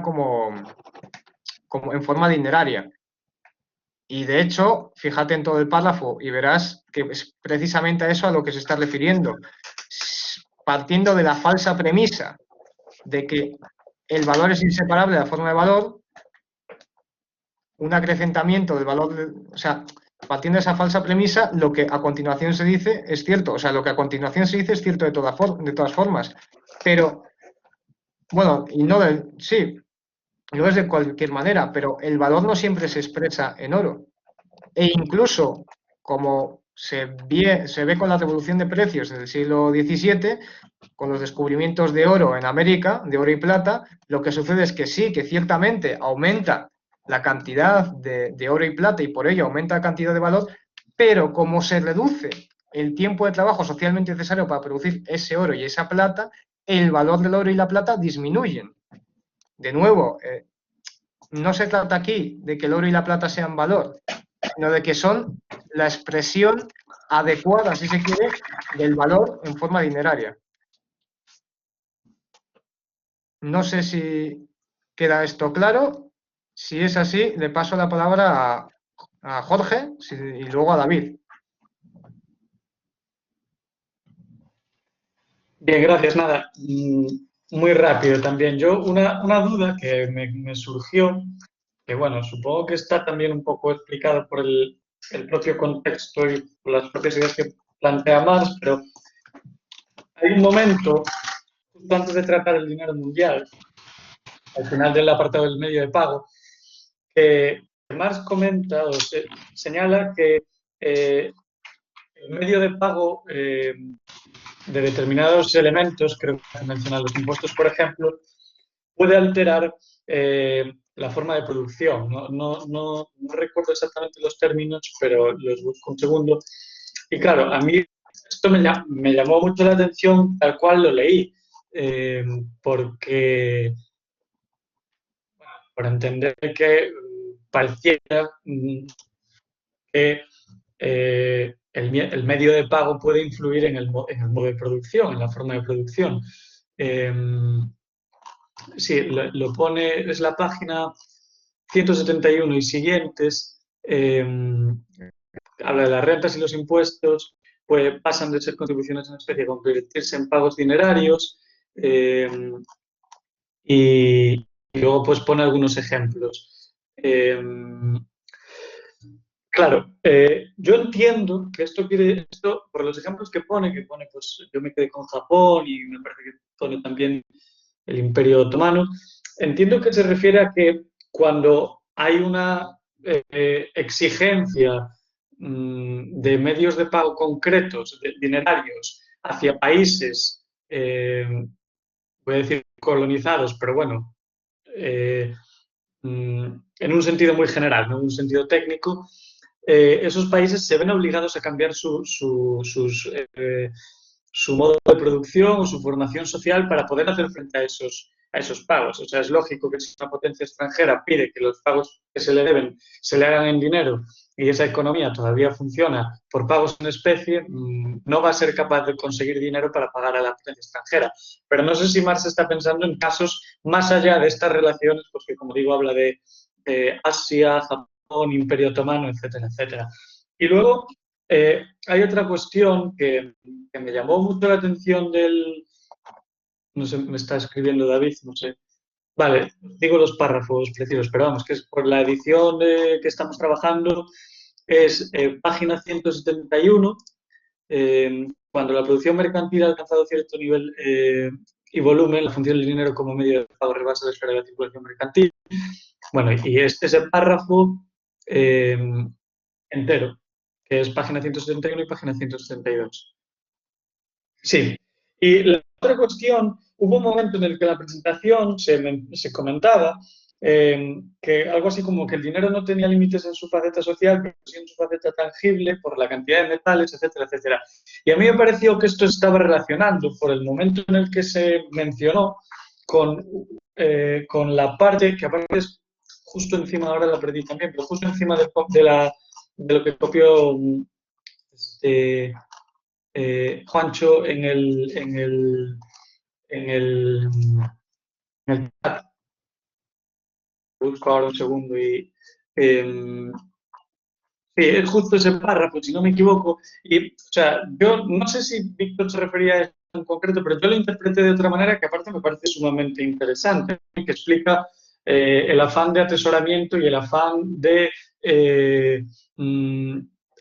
como en forma dineraria. Y de hecho, fíjate en todo el párrafo y verás que es precisamente a eso a lo que se está refiriendo. Partiendo de la falsa premisa de que el valor es inseparable de la forma de valor, un acrecentamiento del valor, o sea, partiendo de esa falsa premisa, lo que a continuación se dice es cierto, o sea, lo que a continuación se dice es cierto de todas formas, pero, bueno, y no sí, lo es de cualquier manera, pero el valor no siempre se expresa en oro. E incluso, como se ve con la revolución de precios del siglo XVII, con los descubrimientos de oro en América, de oro y plata, lo que sucede es que sí, que ciertamente aumenta la cantidad de oro y plata y por ello aumenta la cantidad de valor, pero como se reduce el tiempo de trabajo socialmente necesario para producir ese oro y esa plata, el valor del oro y la plata disminuyen. De nuevo, no se trata aquí de que el oro y la plata sean valor, sino de que son la expresión adecuada, si se quiere, del valor en forma dineraria. No sé si queda esto claro. Si es así, le paso la palabra a Jorge y luego a David. Bien, gracias. Nada, muy rápido también. Yo, una duda que me surgió, que bueno, supongo que está también un poco explicado por el propio contexto y por las propias ideas que plantea Marx, pero hay un momento, justo antes de tratar el dinero mundial, al final del apartado del medio de pago, que Marx comenta o señala que el medio de pago de determinados elementos, creo que mencionan los impuestos, por ejemplo, puede alterar la forma de producción. No recuerdo exactamente los términos, pero los busco un segundo. Y claro, a mí esto me llamó mucho la atención tal cual lo leí, porque, bueno, por entender que pareciera que el medio de pago puede influir en el modo de producción, en la forma de producción. Sí, lo pone, es la página 171 y siguientes, habla de las rentas y los impuestos, pues pasan de ser contribuciones en especie a convertirse en pagos dinerarios, y luego pues pone algunos ejemplos. Claro, yo entiendo que esto por los ejemplos que pone, pues yo me quedé con Japón y me parece que pone también el Imperio Otomano, entiendo que se refiere a que cuando hay una exigencia de medios de pago concretos, dinerarios, hacia países, voy a decir colonizados, pero bueno, en un sentido muy general, no en un sentido técnico, esos países se ven obligados a cambiar su modo de producción o su formación social para poder hacer frente a esos pagos. O sea, es lógico que si una potencia extranjera pide que los pagos que se le deben se le hagan en dinero y esa economía todavía funciona por pagos en especie, no va a ser capaz de conseguir dinero para pagar a la potencia extranjera. Pero no sé si Marx está pensando en casos más allá de estas relaciones, porque como digo, habla de Asia, Japón, Imperio Otomano, etcétera, etcétera. Y luego hay otra cuestión que me llamó mucho la atención no sé, me está escribiendo David, no sé. Vale, digo los párrafos precisos, pero vamos, que es por la edición que estamos trabajando, es página 171, cuando la producción mercantil ha alcanzado cierto nivel y volumen, la función del dinero como medio de pago rebasa la esfera de la circulación mercantil. Bueno, y ese párrafo entero, que es página 171 y página 172. Sí, y la otra cuestión, hubo un momento en el que en la presentación se comentaba que algo así como que el dinero no tenía límites en su faceta social, pero sí en su faceta tangible por la cantidad de metales, etcétera, etcétera. Y a mí me pareció que esto estaba relacionando por el momento en el que se mencionó con la parte, que aparte es justo encima, ahora la perdí también, pero justo encima de lo que copió Juancho en el chat. Busco ahora un segundo y sí, es justo ese párrafo, si no me equivoco. Y, o sea, yo no sé si Víctor se refería a esto en concreto, pero yo lo interpreté de otra manera que aparte me parece sumamente interesante, que explica el afán de atesoramiento y el afán de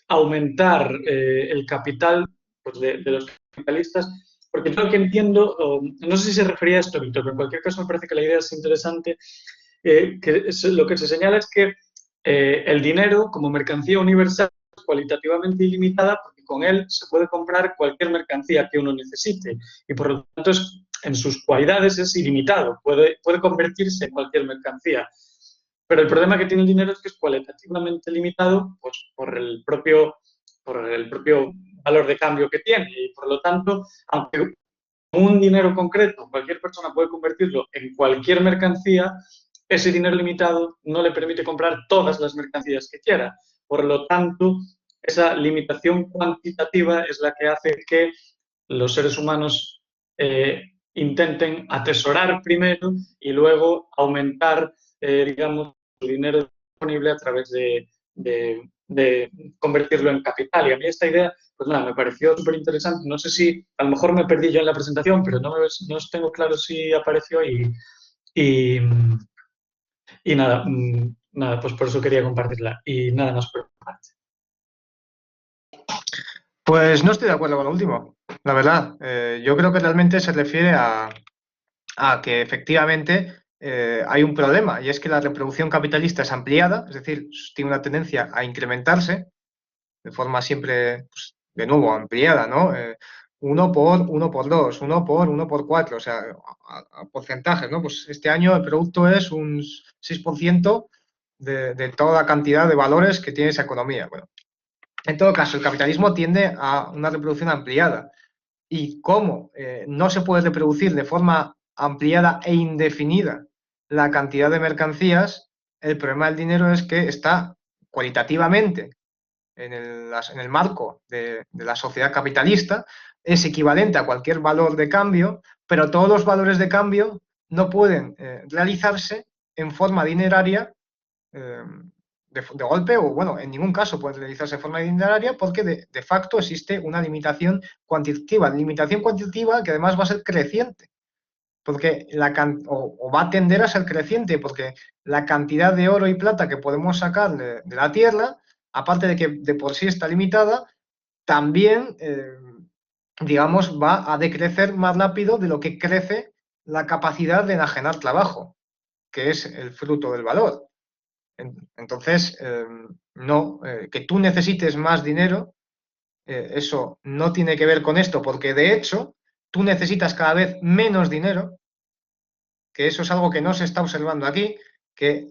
aumentar el capital pues, de los capitalistas, porque yo lo que entiendo, no sé si se refería a esto, Víctor, pero en cualquier caso me parece que la idea es interesante, lo que se señala es que el dinero como mercancía universal es cualitativamente ilimitada porque con él se puede comprar cualquier mercancía que uno necesite y por lo tanto en sus cualidades es ilimitado, puede convertirse en cualquier mercancía. Pero el problema que tiene el dinero es que es cualitativamente limitado pues, por el propio valor de cambio que tiene y por lo tanto, aunque un dinero concreto, cualquier persona puede convertirlo en cualquier mercancía, ese dinero limitado no le permite comprar todas las mercancías que quiera. Por lo tanto, esa limitación cuantitativa es la que hace que los seres humanos intenten atesorar primero y luego aumentar, digamos, su dinero disponible a través de convertirlo en capital. Y a mí esta idea, pues nada, me pareció súper interesante. No sé si, a lo mejor me perdí yo en la presentación, pero no tengo claro si apareció y, y nada, nada, pues por eso quería compartirla. Y nada más por mi parte. Pues no estoy de acuerdo con lo último, la verdad. Yo creo que realmente se refiere a que efectivamente hay un problema y es que la reproducción capitalista es ampliada, es decir, tiene una tendencia a incrementarse de forma siempre, pues, de nuevo, ampliada, ¿no? 1 por 1 por 2, 1 por 1 por 4, o sea, a porcentajes, ¿no? Pues este año el producto es un 6% de toda la cantidad de valores que tiene esa economía. Bueno, en todo caso, el capitalismo tiende a una reproducción ampliada. Y como no se puede reproducir de forma ampliada e indefinida la cantidad de mercancías, el problema del dinero es que está cualitativamente en el marco de la sociedad capitalista, es equivalente a cualquier valor de cambio, pero todos los valores de cambio no pueden realizarse en forma dineraria de golpe, o bueno, en ningún caso puede realizarse de forma dineraria porque de facto existe una limitación cuantitativa que además va a ser creciente, porque o va a tender a ser creciente, porque la cantidad de oro y plata que podemos sacar de la tierra, aparte de que de por sí está limitada, también, digamos, va a decrecer más rápido de lo que crece la capacidad de enajenar trabajo, que es el fruto del valor. Entonces, no, que tú necesites más dinero, eso no tiene que ver con esto, porque de hecho tú necesitas cada vez menos dinero, que eso es algo que no se está observando aquí, que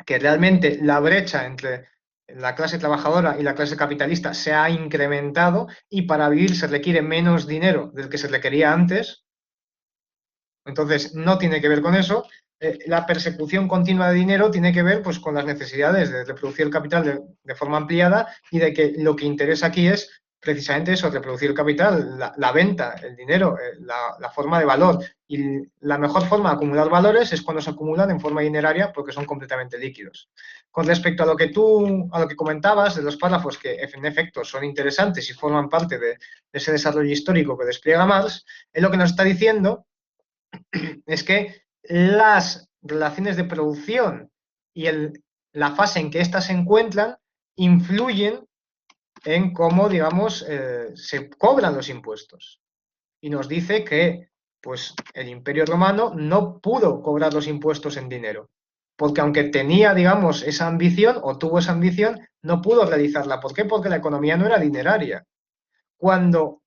realmente la brecha entre la clase trabajadora y la clase capitalista se ha incrementado y para vivir se requiere menos dinero del que se requería antes. Entonces, no tiene que ver con eso. la persecución continua de dinero tiene que ver pues, con las necesidades de reproducir el capital de forma ampliada y de que lo que interesa aquí es precisamente eso, reproducir el capital, la venta, el dinero, la forma de valor. Y la mejor forma de acumular valores es cuando se acumulan en forma dineraria porque son completamente líquidos. Con respecto a lo que comentabas de los párrafos que en efecto son interesantes y forman parte de ese desarrollo histórico que despliega Marx, es lo que nos está diciendo es que las relaciones de producción y la fase en que éstas se encuentran influyen en cómo, digamos, se cobran los impuestos. Y nos dice que pues, el Imperio Romano no pudo cobrar los impuestos en dinero, porque aunque tenía, digamos, esa ambición, o tuvo esa ambición, no pudo realizarla. ¿Por qué? Porque la economía no era dineraria. Cuando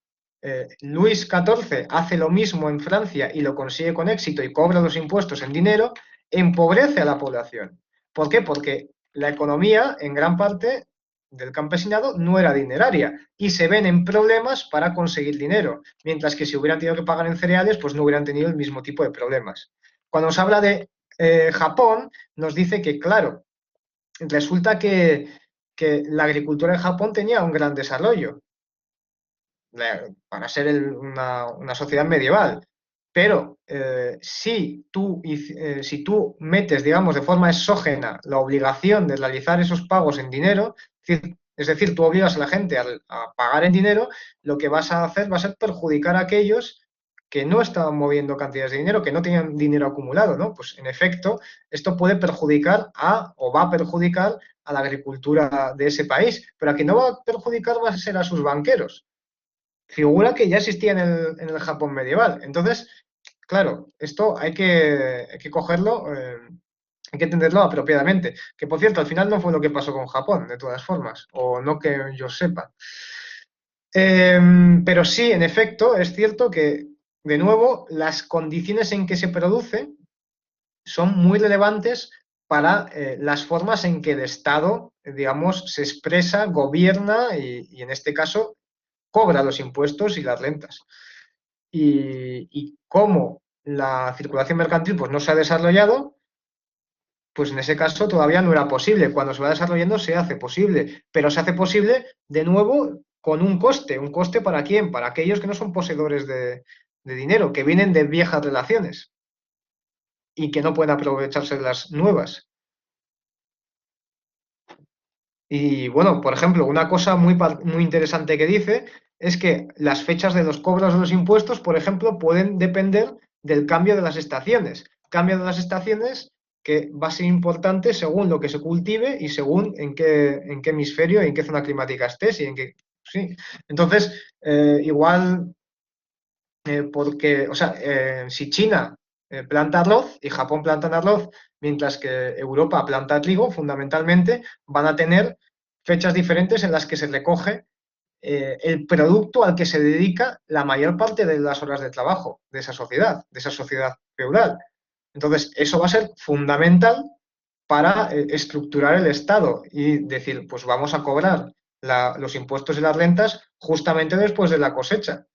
Luis XIV hace lo mismo en Francia y lo consigue con éxito y cobra los impuestos en dinero, empobrece a la población. ¿Por qué? Porque la economía, en gran parte del campesinado, no era dineraria y se ven en problemas para conseguir dinero, mientras que si hubieran tenido que pagar en cereales, pues no hubieran tenido el mismo tipo de problemas. Cuando nos habla de Japón, nos dice que, claro, resulta que la agricultura en Japón tenía un gran desarrollo para ser una sociedad medieval. Pero si tú metes, digamos, de forma exógena la obligación de realizar esos pagos en dinero, es decir, tú obligas a la gente a pagar en dinero, lo que vas a hacer va a ser perjudicar a aquellos que no estaban moviendo cantidades de dinero, que no tenían dinero acumulado, ¿no? Pues en efecto, esto puede perjudicar o va a perjudicar a la agricultura de ese país, pero a quien no va a perjudicar va a ser a sus banqueros. Figura que ya existía en el Japón medieval. Entonces, claro, esto hay que cogerlo, hay que entenderlo apropiadamente. Que, por cierto, al final no fue lo que pasó con Japón, de todas formas, o no que yo sepa. Pero sí, en efecto, es cierto que, de nuevo, las condiciones en que se produce son muy relevantes para las formas en que el Estado, digamos, se expresa, gobierna y en este caso, cobra los impuestos y las rentas. Y como la circulación mercantil pues, no se ha desarrollado, pues en ese caso todavía no era posible. Cuando se va desarrollando se hace posible, pero se hace posible de nuevo con un coste. ¿Un coste para quién? Para aquellos que no son poseedores de dinero, que vienen de viejas relaciones y que no pueden aprovecharse de las nuevas. Y bueno, por ejemplo, una cosa muy interesante que dice es que las fechas de los cobros de los impuestos, por ejemplo, pueden depender del cambio de las estaciones. Cambio de las estaciones que va a ser importante según lo que se cultive y según en qué hemisferio y en qué zona climática estés y en qué... Sí. Entonces, igual, porque, o sea, si China planta arroz y Japón planta arroz, mientras que Europa planta trigo, fundamentalmente van a tener fechas diferentes en las que se recoge el producto al que se dedica la mayor parte de las horas de trabajo de esa sociedad feudal. Entonces, eso va a ser fundamental para estructurar el Estado y decir, pues vamos a cobrar los impuestos y las rentas justamente después de la cosecha.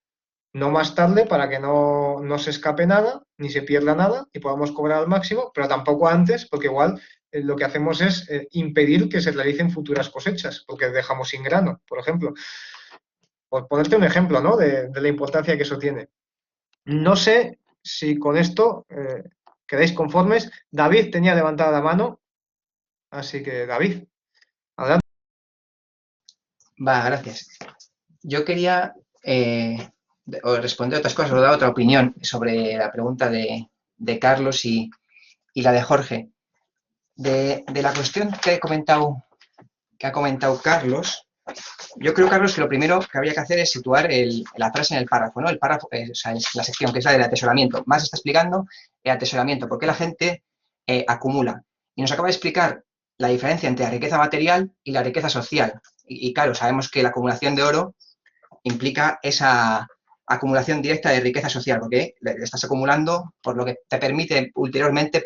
No más tarde para que no se escape nada, ni se pierda nada y podamos cobrar al máximo, pero tampoco antes, porque igual lo que hacemos es impedir que se realicen futuras cosechas, porque dejamos sin grano, por ejemplo. Por ponerte un ejemplo, ¿no? de la importancia que eso tiene. No sé si con esto quedáis conformes. David tenía levantada la mano, así que David, adelante. Va, gracias. Yo quería responder otras cosas, o dar otra opinión sobre la pregunta de Carlos y la de Jorge. De la cuestión que ha comentado Carlos, yo creo, Carlos, que lo primero que habría que hacer es situar la frase en el párrafo, ¿no? El párrafo, o sea, es la sección, que es la del atesoramiento. Más está explicando el atesoramiento, por qué la gente acumula. Y nos acaba de explicar la diferencia entre la riqueza material y la riqueza social. Y claro, sabemos que la acumulación de oro implica esa acumulación directa de riqueza social, porque le estás acumulando por lo que te permite ulteriormente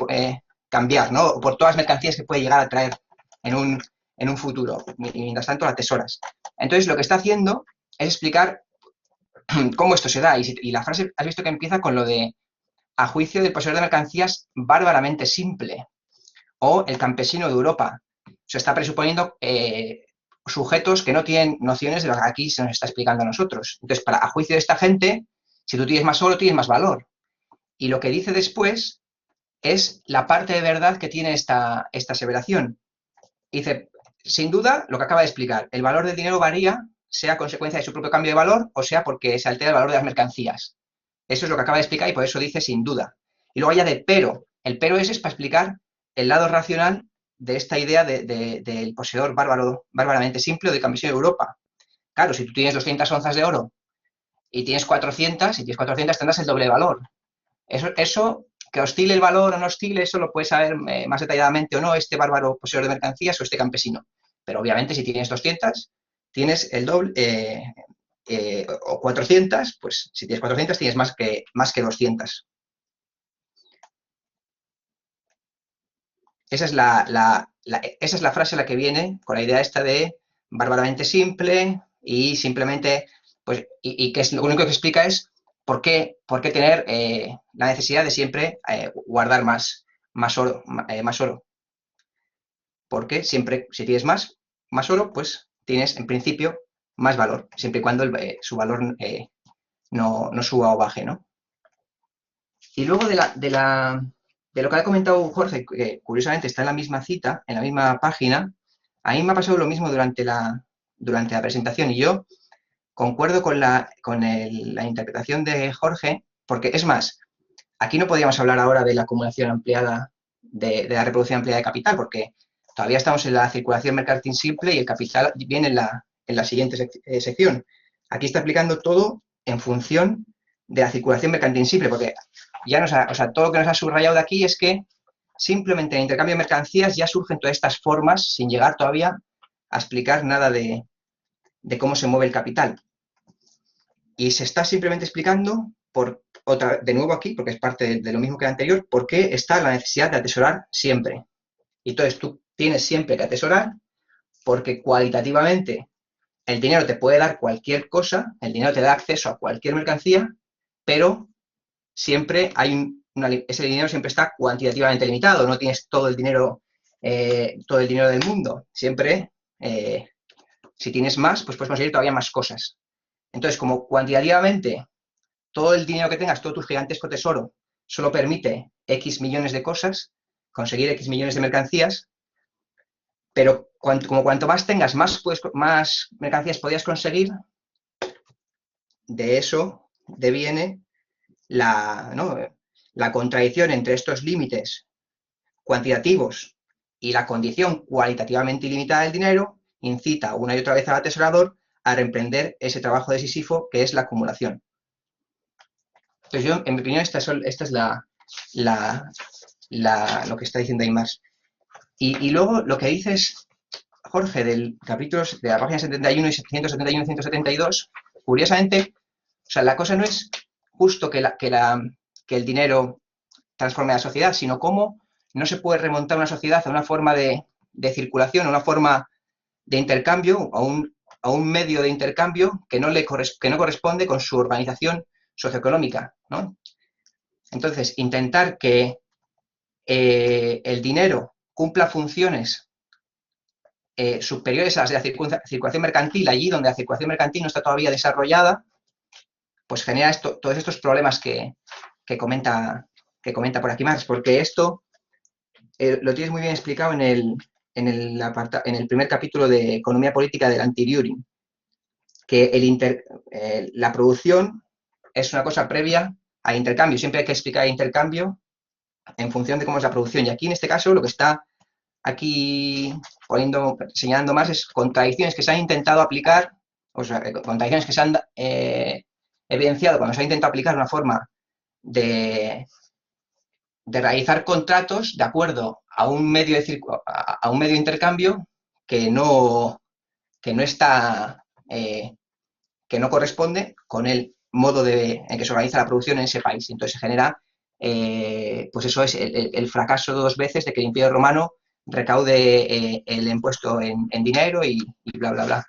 cambiar, ¿no? Por todas las mercancías que puede llegar a traer en un futuro. Y mientras tanto la atesoras. Entonces, lo que está haciendo es explicar cómo esto se da. Y la frase, has visto que empieza con lo de a juicio del poseedor de mercancías bárbaramente simple, o el campesino de Europa. Se está presuponiendo sujetos que no tienen nociones de lo que aquí se nos está explicando a nosotros. Entonces, a juicio de esta gente, si tú tienes más oro, tienes más valor. Y lo que dice después es la parte de verdad que tiene esta aseveración. Dice, sin duda, lo que acaba de explicar, el valor del dinero varía, sea consecuencia de su propio cambio de valor o sea porque se altera el valor de las mercancías. Eso es lo que acaba de explicar y por eso dice sin duda. Y luego añade pero. El pero ese es para explicar el lado racional de esta idea del poseedor bárbaramente simple o de campesino de Europa. Claro, si tú tienes 200 onzas de oro y tienes 400, si tienes 400 tendrás el doble de valor. Eso, que oscile el valor o no oscile, eso lo puedes saber más detalladamente o no este bárbaro poseedor de mercancías o este campesino. Pero obviamente si tienes 200, tienes el doble, o 400, pues si tienes 400 tienes más que 200. Esa es esa es la frase a la que viene con la idea esta de bárbaramente simple y simplemente, pues, y que es, lo único que explica es por qué tener la necesidad de siempre guardar más oro. Porque siempre, si tienes más oro, pues tienes en principio más valor, siempre y cuando su valor no suba o baje, ¿no? Y luego de lo que ha comentado Jorge, que curiosamente está en la misma cita, en la misma página, a mí me ha pasado lo mismo durante la presentación y yo concuerdo con la interpretación de Jorge, porque es más, aquí no podríamos hablar ahora de la acumulación ampliada, de la reproducción ampliada de capital, porque todavía estamos en la circulación mercantil simple y el capital viene en la siguiente sección. Aquí está aplicando todo en función de la circulación mercantil simple, porque ya todo lo que nos ha subrayado de aquí es que simplemente en el intercambio de mercancías ya surgen todas estas formas sin llegar todavía a explicar nada de cómo se mueve el capital. Y se está simplemente explicando, de nuevo aquí, porque es parte de lo mismo que el anterior, por qué está la necesidad de atesorar siempre. Y entonces tú tienes siempre que atesorar porque cualitativamente el dinero te puede dar cualquier cosa, el dinero te da acceso a cualquier mercancía, pero siempre ese dinero siempre está cuantitativamente limitado, no tienes todo el dinero del mundo. Siempre, si tienes más, pues puedes conseguir todavía más cosas. Entonces, como cuantitativamente todo el dinero que tengas, todo tu gigantesco tesoro, solo permite X millones de cosas, conseguir X millones de mercancías, pero como cuanto más tengas, más mercancías podías conseguir, de eso deviene la contradicción entre estos límites cuantitativos y la condición cualitativamente ilimitada del dinero, incita una y otra vez al atesorador a reemprender ese trabajo de Sísifo que es la acumulación. Entonces yo, en mi opinión, esta es lo que está diciendo Aymars. Y luego lo que dices, Jorge, del capítulo de la página 71 y 171 y 172, curiosamente, o sea, la cosa no es justo que el dinero transforme a la sociedad, sino cómo no se puede remontar una sociedad a una forma de circulación, a una forma de intercambio, a un medio de intercambio que no corresponde con su organización socioeconómica, ¿no? Entonces, intentar que el dinero cumpla funciones superiores a las de la circulación mercantil, allí donde la circulación mercantil no está todavía desarrollada, pues genera todos estos problemas que comenta por aquí Marx, porque esto lo tienes muy bien explicado en el primer capítulo de Economía Política del Anti-Düring, que la producción es una cosa previa al intercambio. Siempre hay que explicar el intercambio en función de cómo es la producción. Y aquí, en este caso, lo que está aquí señalando más es contradicciones que se han intentado aplicar, o sea, contradicciones que se han evidenciado cuando se ha intentado aplicar una forma de realizar contratos de acuerdo a un medio de intercambio que no está que no corresponde con el modo en que se organiza la producción en ese país. Entonces se genera, pues eso es el fracaso 2 veces de que el Imperio Romano recaude el impuesto en dinero y bla, bla, bla.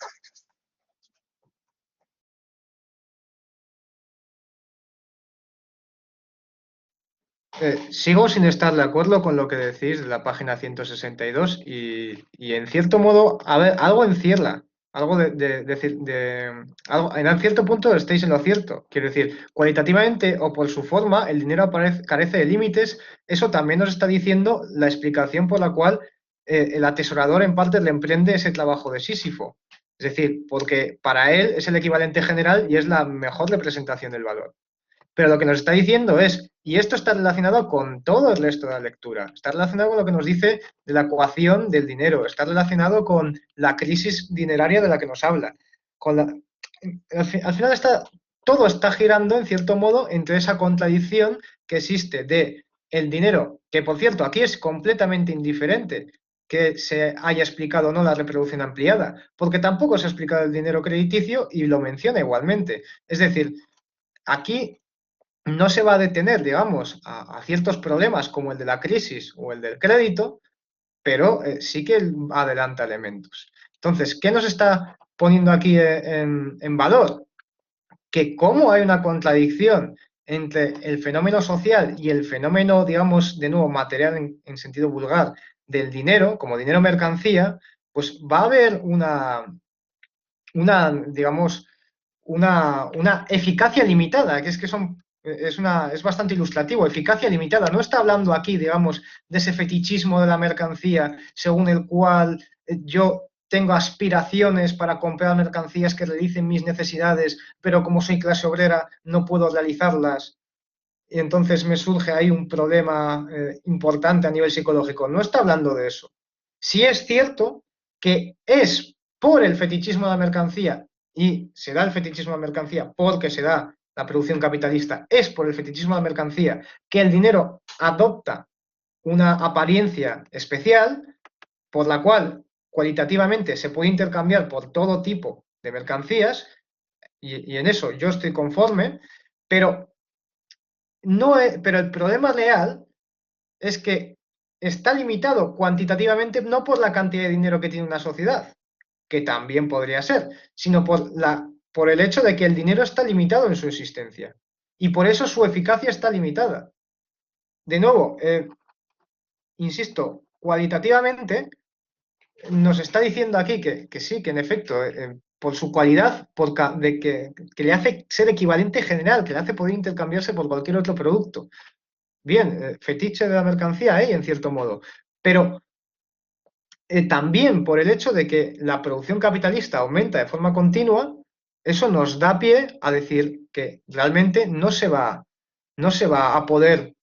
Sigo sin estar de acuerdo con lo que decís de la página 162 y en cierto modo, a ver, algo encierra, algo algo, en cierto punto estáis en lo cierto. Quiero decir, cualitativamente o por su forma, el dinero carece de límites. Eso también nos está diciendo la explicación por la cual el atesorador en parte le emprende ese trabajo de Sísifo. Es decir, porque para él es el equivalente general y es la mejor representación del valor. Pero lo que nos está diciendo es, y esto está relacionado con todo el resto de la lectura, está relacionado con lo que nos dice de la ecuación del dinero, está relacionado con la crisis dineraria de la que nos habla. Al final todo está girando, en cierto modo, entre esa contradicción que existe de el dinero, que por cierto aquí es completamente indiferente que se haya explicado o no la reproducción ampliada, porque tampoco se ha explicado el dinero crediticio y lo menciona igualmente. Es decir, aquí no se va a detener, digamos, a ciertos problemas como el de la crisis o el del crédito, pero sí que adelanta elementos. Entonces, ¿qué nos está poniendo aquí en valor? Que cómo hay una contradicción entre el fenómeno social y el fenómeno, digamos, de nuevo, material en sentido vulgar del dinero, como dinero mercancía, pues va a haber digamos, una eficacia limitada, que es que es bastante ilustrativo, eficacia limitada. No está hablando aquí, digamos, de ese fetichismo de la mercancía según el cual yo tengo aspiraciones para comprar mercancías que realicen mis necesidades, pero como soy clase obrera no puedo realizarlas. Y entonces me surge ahí un problema importante a nivel psicológico. No está hablando de eso. Sí es cierto que es por el fetichismo de la mercancía, y se da el fetichismo de la mercancía porque se da la producción capitalista, es por el fetichismo de la mercancía que el dinero adopta una apariencia especial por la cual cualitativamente se puede intercambiar por todo tipo de mercancías, y en eso yo estoy conforme, pero pero el problema real es que está limitado cuantitativamente no por la cantidad de dinero que tiene una sociedad, que también podría ser, sino por el hecho de que el dinero está limitado en su existencia. Y por eso su eficacia está limitada. De nuevo, insisto, cualitativamente nos está diciendo aquí que sí, que en efecto, por su cualidad, que le hace ser equivalente general, que le hace poder intercambiarse por cualquier otro producto. Bien, fetiche de la mercancía, en cierto modo, pero también por el hecho de que la producción capitalista aumenta de forma continua, eso nos da pie a decir que realmente no se va a poder,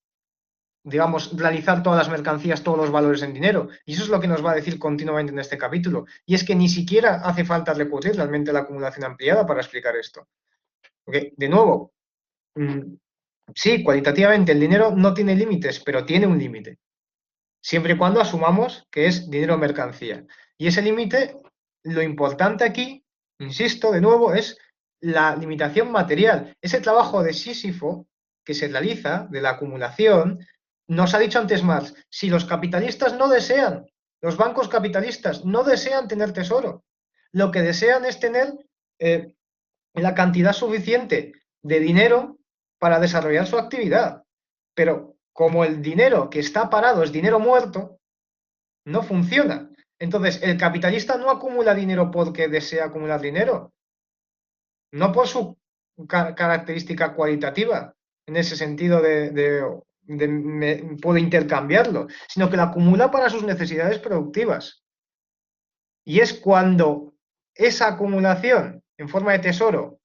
digamos, realizar todas las mercancías, todos los valores en dinero. Y eso es lo que nos va a decir continuamente en este capítulo. Y es que ni siquiera hace falta recurrir realmente a la acumulación ampliada para explicar esto. Porque, de nuevo, sí, cualitativamente el dinero no tiene límites, pero tiene un límite. Siempre y cuando asumamos que es dinero mercancía. Y ese límite, lo importante aquí, insisto, de nuevo, es la limitación material. Ese trabajo de Sísifo que se realiza, de la acumulación, nos ha dicho antes Marx, si los capitalistas no desean, los bancos capitalistas no desean tener tesoro, lo que desean es tener la cantidad suficiente de dinero para desarrollar su actividad. Pero como el dinero que está parado es dinero muerto, no funciona. Entonces, el capitalista no acumula dinero porque desea acumular dinero, no por su característica cualitativa, en ese sentido puedo intercambiarlo, sino que lo acumula para sus necesidades productivas. Y es cuando esa acumulación en forma de tesoro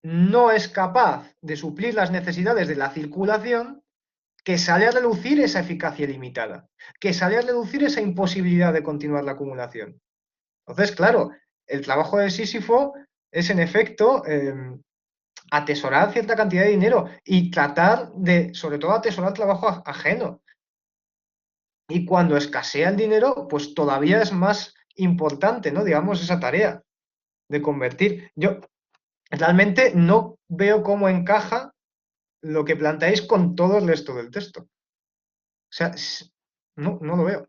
no es capaz de suplir las necesidades de la circulación, que sale a reducir esa eficacia limitada, que sale a reducir esa imposibilidad de continuar la acumulación. Entonces, claro, el trabajo de Sísifo es, en efecto, atesorar cierta cantidad de dinero y tratar de, sobre todo, atesorar trabajo ajeno. Y cuando escasea el dinero, pues todavía es más importante, ¿no? Digamos, esa tarea de convertir. Yo realmente no veo cómo encaja lo que planteáis con todo el resto del texto. O sea, no lo veo.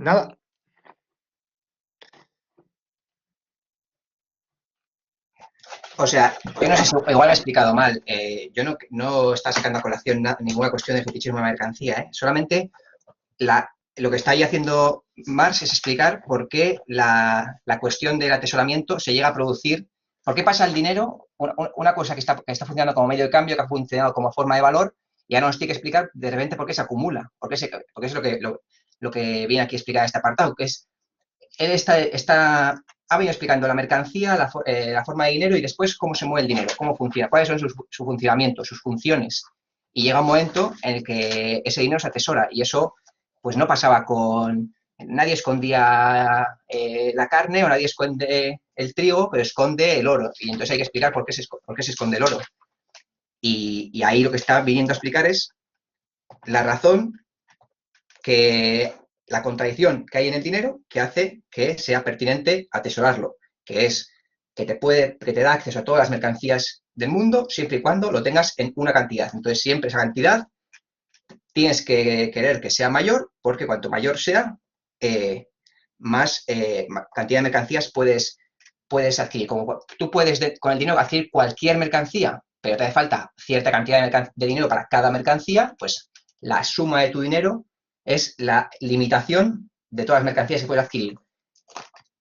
Nada. O sea, yo no sé si igual he explicado mal. Yo no estaba sacando a colación ninguna cuestión de fetichismo de mercancía, ¿eh? Solamente lo que está ahí haciendo Marx es explicar por qué la cuestión del atesoramiento se llega a producir. ¿Por qué pasa el dinero? Una cosa que está funcionando como medio de cambio, que ha funcionado como forma de valor, y ahora nos tiene que explicar de repente por qué se acumula. Porque es lo que viene aquí a explicar este apartado, que es él ha venido explicando la mercancía, la forma de dinero y después cómo se mueve el dinero, cómo funciona, cuáles son su funcionamiento, sus funciones. Y llega un momento en el que ese dinero se atesora y eso pues no pasaba con... Nadie escondía la carne o nadie esconde el trigo, pero esconde el oro. Y entonces hay que explicar por qué se esconde el oro. Y ahí lo que está viniendo a explicar es la razón que la contradicción que hay en el dinero que hace que sea pertinente atesorarlo, que es que te da acceso a todas las mercancías del mundo siempre y cuando lo tengas en una cantidad. Entonces siempre esa cantidad tienes que querer que sea mayor, porque cuanto mayor sea, más cantidad de mercancías puedes adquirir. Como tú puedes con el dinero adquirir cualquier mercancía, pero te hace falta cierta cantidad de dinero para cada mercancía, pues la suma de tu dinero es la limitación de todas las mercancías que puedes adquirir.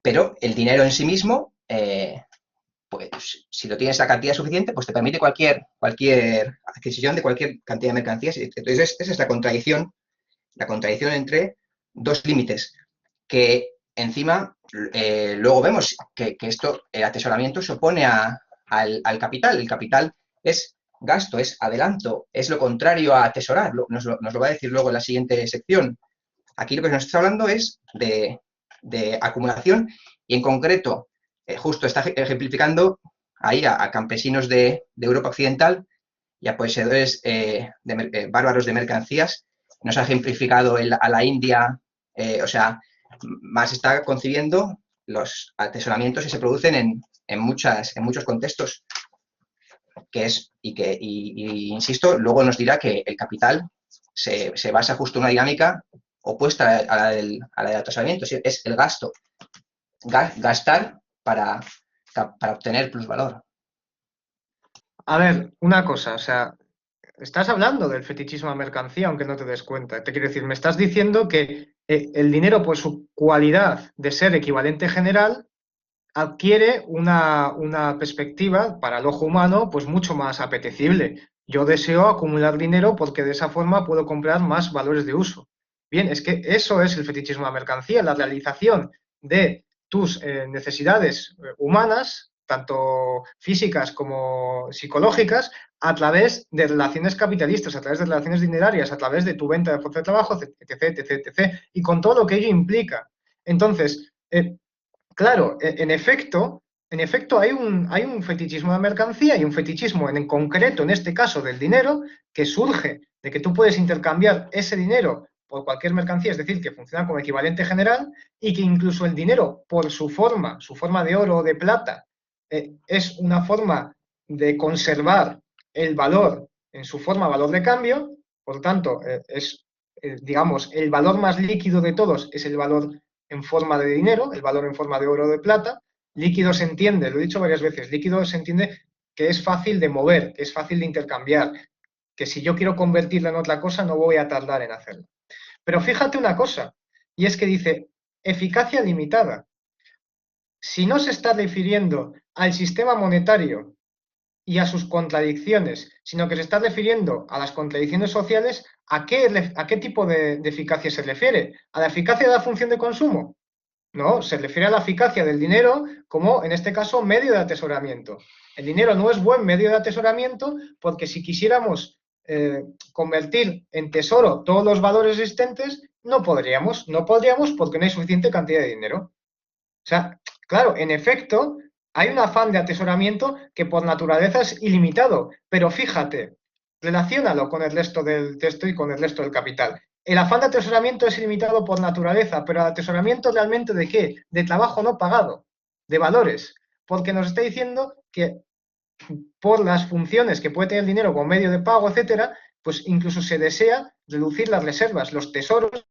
Pero el dinero en sí mismo, pues si lo tienes la cantidad suficiente, pues te permite cualquier adquisición de cualquier cantidad de mercancías. Entonces, esa es la contradicción entre dos límites que encima luego vemos que esto, el atesoramiento se opone al capital. El capital es gasto, es adelanto, es lo contrario a atesorar. Nos lo va a decir luego en la siguiente sección. Aquí lo que nos está hablando es de acumulación y en concreto, justo está ejemplificando ahí a campesinos de Europa Occidental y a poseedores bárbaros de mercancías. Nos ha ejemplificado a la India, o sea, más está concibiendo los atesoramientos que se producen en muchos contextos, insisto, luego nos dirá que el capital se basa justo en una dinámica opuesta a la del atesoramiento, es el gasto, gastar para obtener plusvalor. A ver, una cosa, o sea, estás hablando del fetichismo a mercancía, aunque no te des cuenta. Te quiero decir, me estás diciendo que el dinero, por su cualidad de ser equivalente general, adquiere una perspectiva para el ojo humano pues mucho más apetecible. Yo deseo acumular dinero porque de esa forma puedo comprar más valores de uso. Bien, es que eso es el fetichismo a mercancía, la realización de tus necesidades humanas, tanto físicas como psicológicas, a través de relaciones capitalistas, a través de relaciones dinerarias, a través de tu venta de fuerza de trabajo, etc., etc., etc., y con todo lo que ello implica. Entonces, claro, en efecto hay un fetichismo de mercancía y un fetichismo en concreto, en este caso, del dinero, que surge de que tú puedes intercambiar ese dinero por cualquier mercancía, es decir, que funciona como equivalente general y que incluso el dinero, por su forma de oro o de plata, es una forma de conservar el valor en su forma valor de cambio, por tanto, digamos, el valor más líquido de todos es el valor en forma de dinero, el valor en forma de oro o de plata. Líquido se entiende, lo he dicho varias veces, líquido se entiende que es fácil de mover, que es fácil de intercambiar, que si yo quiero convertirla en otra cosa no voy a tardar en hacerlo. Pero fíjate una cosa, y es que dice eficacia limitada. Si no se está refiriendo al sistema monetario y a sus contradicciones, sino que se está refiriendo a las contradicciones sociales, ¿a qué tipo de eficacia se refiere? ¿A la eficacia de la función de consumo? No, se refiere a la eficacia del dinero como, en este caso, medio de atesoramiento. El dinero no es buen medio de atesoramiento porque si quisiéramos convertir en tesoro todos los valores existentes, no podríamos porque no hay suficiente cantidad de dinero. O sea, claro, en efecto, hay un afán de atesoramiento que por naturaleza es ilimitado, pero fíjate, relaciónalo con el resto del texto y con el resto del capital. El afán de atesoramiento es ilimitado por naturaleza, pero el atesoramiento realmente ¿de qué? De trabajo no pagado, de valores, porque nos está diciendo que por las funciones que puede tener el dinero como medio de pago, etcétera, pues incluso se desea reducir las reservas, los tesoros.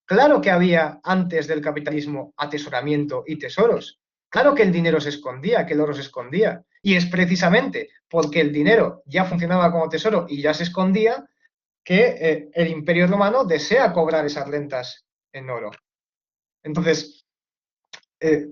Claro que había antes del capitalismo atesoramiento y tesoros, Claro que el dinero se escondía, que el oro se escondía. Y es precisamente porque el dinero ya funcionaba como tesoro y ya se escondía que el Imperio Romano desea cobrar esas rentas en oro. Entonces, eh,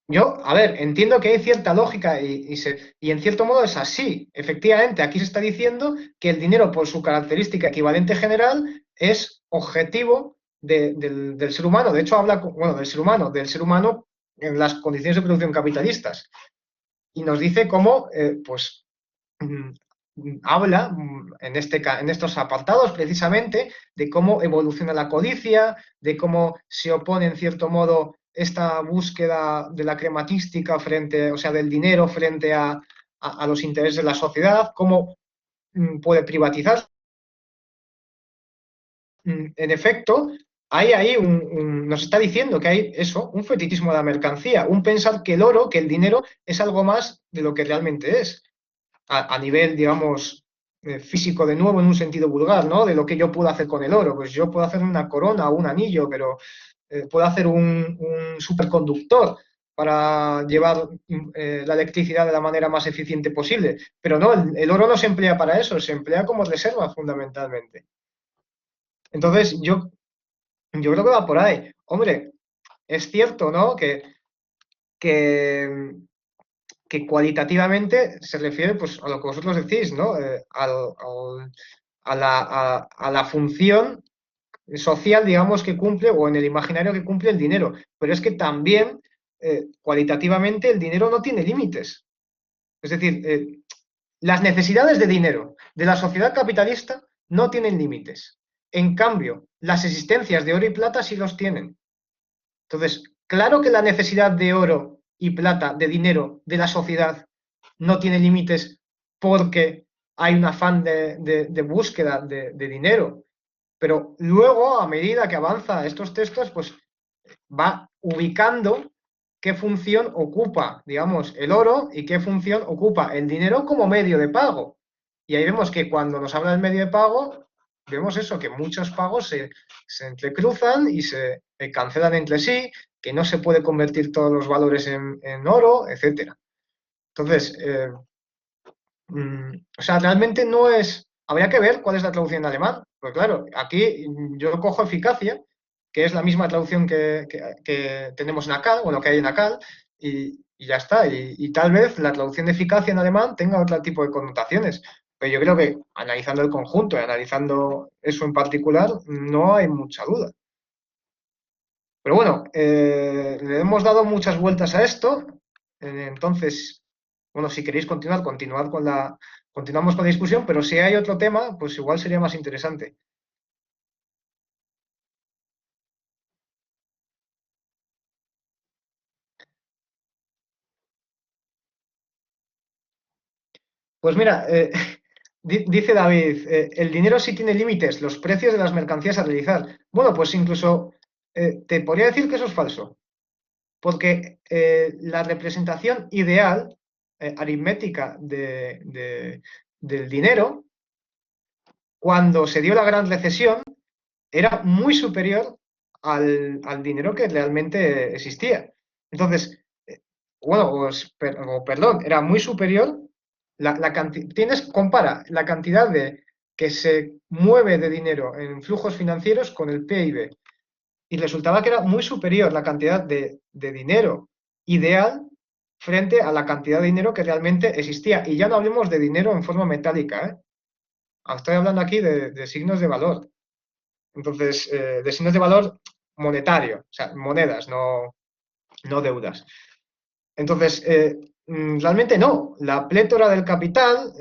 yo, a ver, entiendo que hay cierta lógica y en cierto modo es así. Efectivamente, aquí se está diciendo que el dinero, por su característica equivalente general, es objetivo del ser humano. De hecho, habla, bueno, del ser humano en las condiciones de producción capitalistas. Y nos dice cómo, pues, mm, habla en estos apartados precisamente de cómo evoluciona la codicia, de cómo se opone en cierto modo esta búsqueda de la crematística frente, o sea, del dinero frente a los intereses de la sociedad, cómo puede privatizar. En efecto, hay ahí nos está diciendo que hay eso, un fetichismo de la mercancía, un pensar que el oro, que el dinero es algo más de lo que realmente es a nivel, digamos, físico de nuevo en un sentido vulgar, ¿no? De lo que yo puedo hacer con el oro. Pues yo puedo hacer una corona o un anillo, pero puedo hacer un superconductor para llevar la electricidad de la manera más eficiente posible. Pero no, el oro no se emplea para eso, se emplea como reserva fundamentalmente. Entonces, yo creo que va por ahí. Hombre, es cierto, ¿no? Que que cualitativamente se refiere pues, a lo que vosotros decís, ¿no? A la función social, digamos, que cumple, o en el imaginario que cumple el dinero. Pero es que también, cualitativamente, el dinero no tiene límites. Es decir, las necesidades de dinero de la sociedad capitalista no tienen límites. En cambio, las existencias de oro y plata sí los tienen. Entonces, claro que la necesidad de oro y plata, de dinero de la sociedad, no tiene límites porque hay un afán de búsqueda de dinero. Pero luego, a medida que avanza estos textos, pues va ubicando qué función ocupa, digamos, el oro y qué función ocupa el dinero como medio de pago. Y ahí vemos que cuando nos habla del medio de pago, vemos eso, que muchos pagos se entrecruzan y se cancelan entre sí, que no se puede convertir todos los valores en oro, etcétera. Entonces, o sea, realmente no es. Habría que ver cuál es la traducción en alemán. Pues claro, aquí yo cojo eficacia, que es la misma traducción que tenemos en ACAL, bueno, que hay en ACAL, y ya está. Y tal vez la traducción de eficacia en alemán tenga otro tipo de connotaciones. Pero yo creo que analizando el conjunto y analizando eso en particular, no hay mucha duda. Pero bueno, le hemos dado muchas vueltas a esto. Entonces, bueno, si queréis continuar, continuamos con la discusión, pero si hay otro tema, pues igual sería más interesante. Pues mira, dice David, el dinero sí tiene límites, los precios de las mercancías a realizar. Bueno, pues incluso te podría decir que eso es falso, porque la representación ideal, aritmética del dinero, cuando se dio la gran recesión, era muy superior al dinero que realmente existía. Entonces, bueno, perdón, era muy superior compara la cantidad que se mueve de dinero en flujos financieros con el PIB. Y resultaba que era muy superior la cantidad de dinero ideal frente a la cantidad de dinero que realmente existía. Y ya no hablemos de dinero en forma metálica, ¿eh? Estoy hablando aquí de signos de valor. Entonces, de signos de valor monetario, o sea, monedas, no deudas. Entonces, realmente no. La plétora del capital,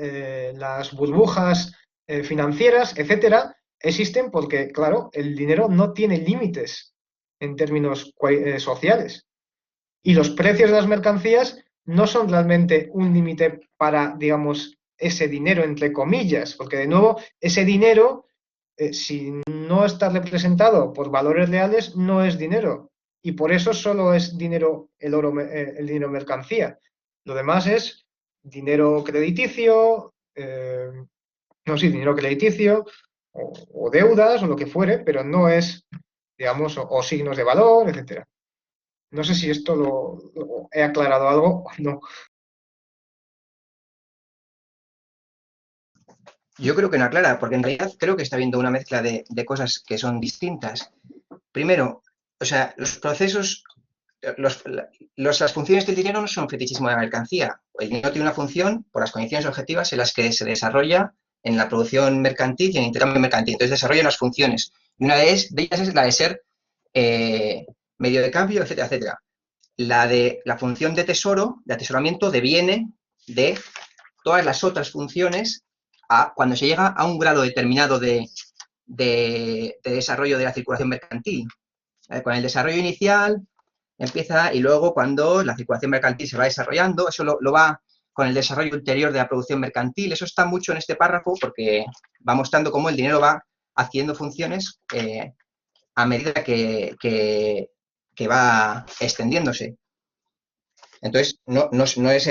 las burbujas financieras, etcétera, existen porque, claro, el dinero no tiene límites en términos sociales. Y los precios de las mercancías no son realmente un límite para, digamos, ese dinero, entre comillas, porque de nuevo, ese dinero, si no está representado por valores reales, no es dinero. Y por eso solo es dinero el dinero mercancía. Lo demás es dinero crediticio, no, sí, dinero crediticio, o deudas, o lo que fuere, pero no es, digamos, o signos de valor, etcétera. No sé si esto lo he aclarado algo o no. Yo creo que no aclara, porque en realidad creo que está habiendo una mezcla de cosas que son distintas. Primero, o sea, los procesos, las funciones del dinero no son fetichismo de la mercancía. El dinero tiene una función por las condiciones objetivas en las que se desarrolla en la producción mercantil y en el intercambio mercantil. Entonces desarrolla unas funciones. Y una de ellas es la de ser medio de cambio, etcétera, etcétera. La función de tesoro, de atesoramiento, deviene de todas las otras funciones cuando se llega a un grado determinado de desarrollo de la circulación mercantil. Con el desarrollo inicial empieza y luego cuando la circulación mercantil se va desarrollando, eso lo va con el desarrollo ulterior de la producción mercantil. Eso está mucho en este párrafo porque va mostrando cómo el dinero va adquiriendo funciones a medida que va extendiéndose. Entonces, no es...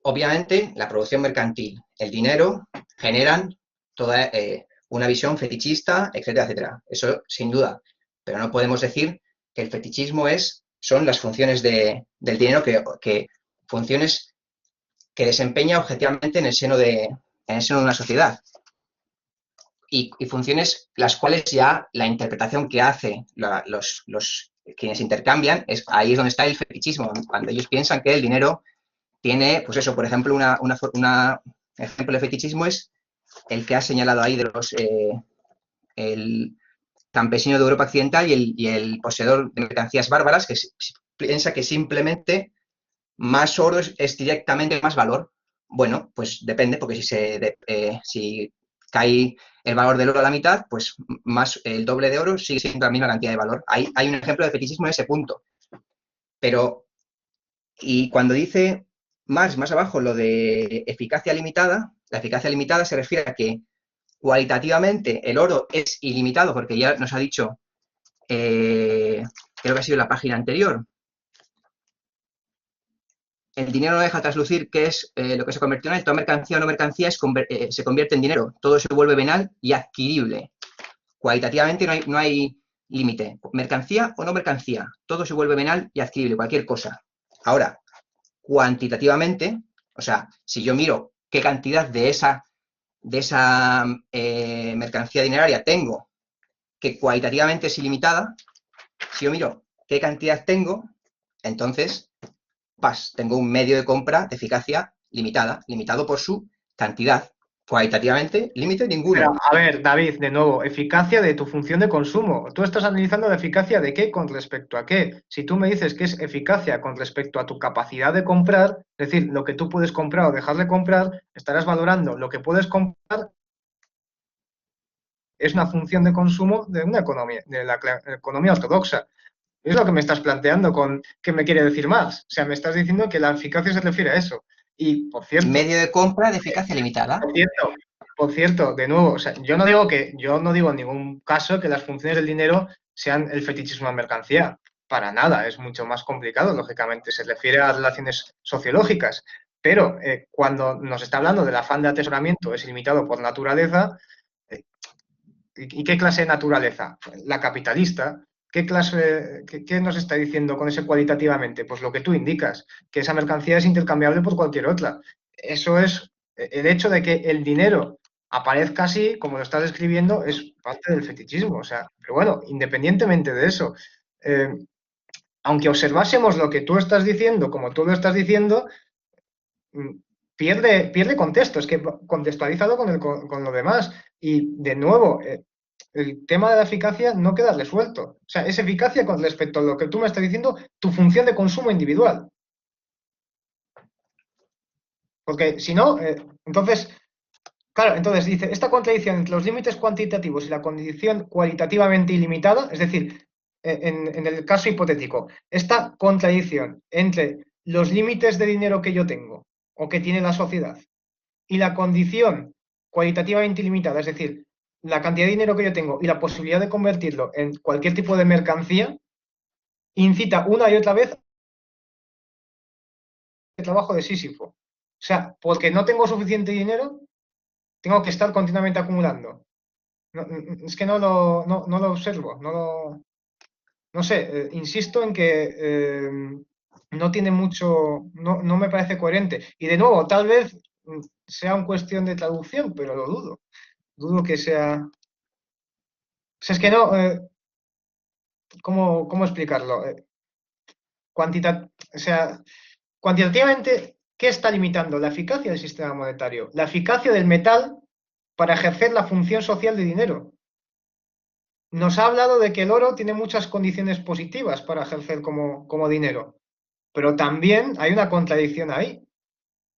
obviamente, la producción mercantil, el dinero, generan toda una visión fetichista, etcétera, etcétera. Eso sin duda. Pero no podemos decir que el fetichismo son las funciones del dinero, funciones que desempeña objetivamente en el seno de una sociedad. Y funciones las cuales ya la interpretación que hace quienes intercambian, ahí es donde está el fetichismo, cuando ellos piensan que el dinero tiene, pues eso, por ejemplo, un ejemplo de fetichismo es el que ha señalado ahí de el campesino de Europa Occidental y el poseedor de mercancías bárbaras, que piensa que simplemente más oro es directamente más valor. Bueno, pues depende, porque si cae el valor del oro a la mitad, pues más el doble de oro sigue siendo la misma cantidad de valor. Hay un ejemplo de fetichismo en ese punto. Pero, y cuando dice más abajo lo de eficacia limitada, la eficacia limitada se refiere a que cualitativamente el oro es ilimitado, porque ya nos ha dicho, creo que ha sido la página anterior, el dinero no deja traslucir qué es lo que se convirtió en él. Toda mercancía o no mercancía se convierte en dinero. Todo se vuelve venal y adquirible. Cualitativamente no hay límite. Mercancía o no mercancía. Todo se vuelve venal y adquirible, cualquier cosa. Ahora, cuantitativamente, o sea, si yo miro qué cantidad de esa mercancía dineraria tengo, que cualitativamente es ilimitada, si yo miro qué cantidad tengo, entonces tengo un medio de compra de eficacia limitado por su cantidad. Cualitativamente, límite ninguno. Pero, a ver, David, de nuevo, eficacia de tu función de consumo. Tú estás analizando la eficacia de qué con respecto a qué. Si tú me dices que es eficacia con respecto a tu capacidad de comprar, es decir, lo que tú puedes comprar o dejar de comprar, estarás valorando lo que puedes comprar es una función de consumo de una economía, de la economía ortodoxa. Es lo que me estás planteando con qué me quiere decir más. O sea, me estás diciendo que la eficacia se refiere a eso. Y, por cierto... Medio de compra de eficacia limitada. Por cierto, de nuevo, o sea, yo no digo en ningún caso que las funciones del dinero sean el fetichismo a mercancía. Para nada, es mucho más complicado, lógicamente. Se refiere a relaciones sociológicas. Pero cuando nos está hablando del afán de atesoramiento, es ilimitado por naturaleza. ¿Y qué clase de naturaleza? La capitalista. ¿Qué nos está diciendo con ese cualitativamente? Pues lo que tú indicas, que esa mercancía es intercambiable por cualquier otra. Eso es el hecho de que el dinero aparezca así, como lo estás describiendo, es parte del fetichismo. O sea, pero bueno, independientemente de eso, aunque observásemos lo que tú estás diciendo, como tú lo estás diciendo, pierde contexto, es que contextualizado con lo demás. Y de nuevo, el tema de la eficacia no queda resuelto. O sea, es eficacia con respecto a lo que tú me estás diciendo, tu función de consumo individual. Porque si no, entonces, claro, entonces dice, esta contradicción entre los límites cuantitativos y la condición cualitativamente ilimitada, es decir, en el caso hipotético, esta contradicción entre los límites de dinero que yo tengo o que tiene la sociedad y la condición cualitativamente ilimitada, es decir, la cantidad de dinero que yo tengo y la posibilidad de convertirlo en cualquier tipo de mercancía, incita una y otra vez el trabajo de Sísifo. O sea, porque no tengo suficiente dinero, tengo que estar continuamente acumulando. No, es que no lo observo, no lo... no sé, insisto en que no tiene mucho, no me parece coherente. Y de nuevo, tal vez sea una cuestión de traducción, pero lo dudo. Dudo que sea... O sea, es que no, ¿cómo explicarlo? O sea, cuantitativamente, ¿qué está limitando? La eficacia del sistema monetario, la eficacia del metal para ejercer la función social de dinero. Nos ha hablado de que el oro tiene muchas condiciones positivas para ejercer como dinero, pero también hay una contradicción ahí,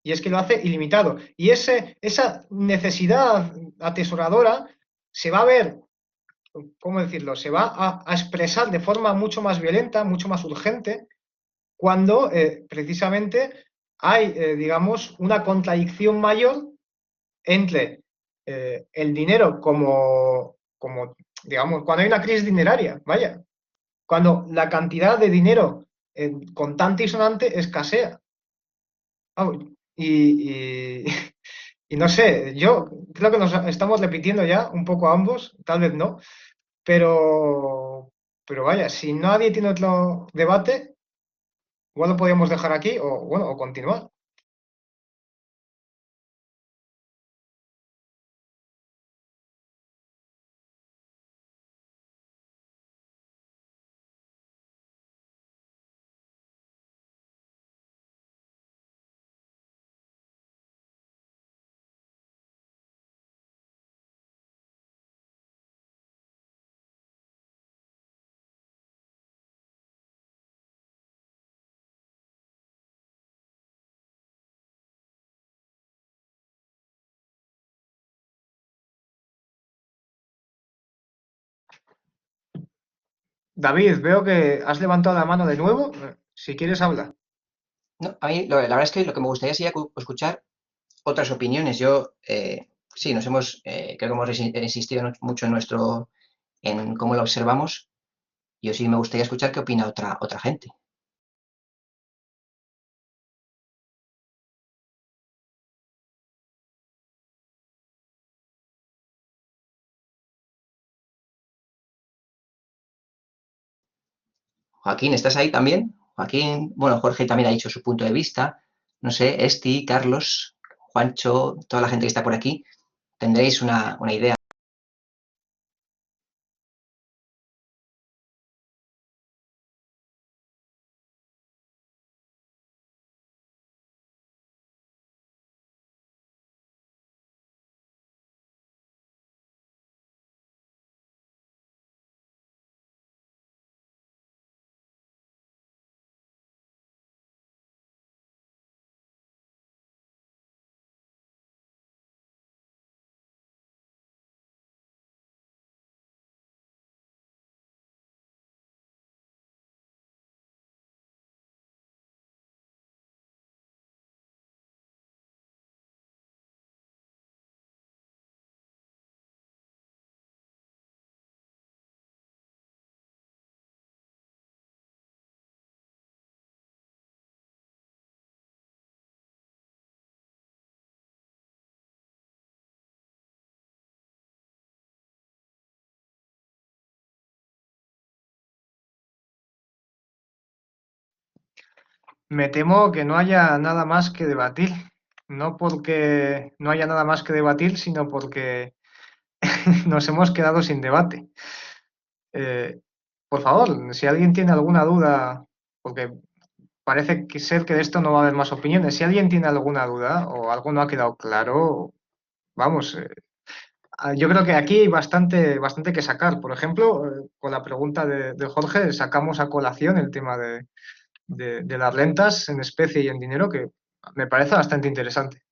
y es que lo hace ilimitado. Y esa necesidad atesoradora se va a ver, ¿cómo decirlo? Se va a expresar de forma mucho más violenta, mucho más urgente, cuando precisamente hay, digamos, una contradicción mayor entre el dinero digamos, cuando hay una crisis dineraria, vaya, cuando la cantidad de dinero contante y sonante escasea. Vamos, y, y no sé, yo creo que nos estamos repitiendo ya un poco ambos, tal vez no, pero vaya, si nadie tiene otro debate, igual lo podríamos dejar aquí o bueno, o continuar. David, veo que has levantado la mano de nuevo. Si quieres, habla. No, a mí la verdad es que lo que me gustaría sería escuchar otras opiniones. Yo, sí, creo que hemos insistido mucho en cómo lo observamos. Yo sí me gustaría escuchar qué opina otra gente. Joaquín, ¿estás ahí también? Joaquín, bueno, Jorge también ha dicho su punto de vista. No sé, Esti, Carlos, Juancho, toda la gente que está por aquí, tendréis una idea. Me temo que no haya nada más que debatir. No porque no haya nada más que debatir, sino porque nos hemos quedado sin debate. Por favor, si alguien tiene alguna duda, porque parece ser que de esto no va a haber más opiniones, si alguien tiene alguna duda o algo no ha quedado claro, vamos, yo creo que aquí hay bastante que sacar. Por ejemplo, con la pregunta de Jorge, sacamos a colación el tema de las rentas en especie y en dinero, que me parece bastante interesante.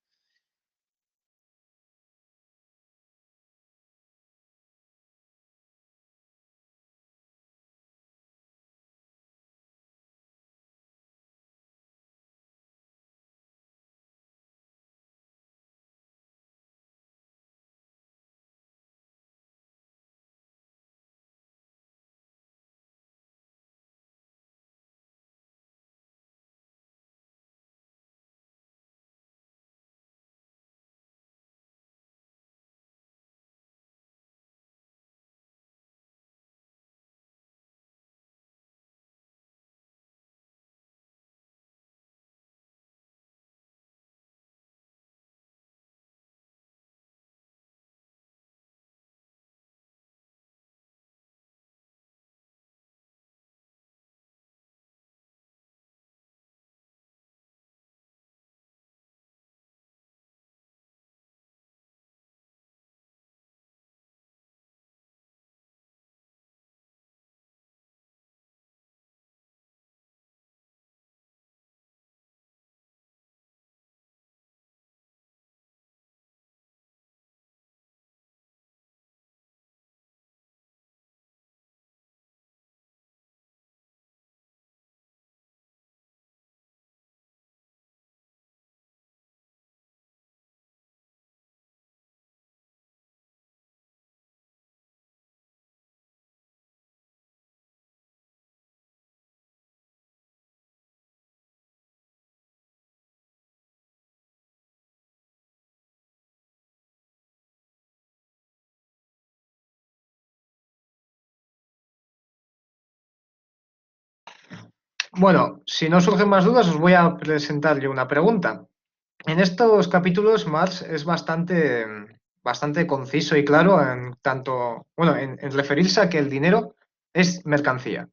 Bueno, si no surgen más dudas, os voy a presentar yo una pregunta. En estos capítulos, Marx es bastante conciso y claro en tanto, bueno, en referirse a que el dinero es mercancía.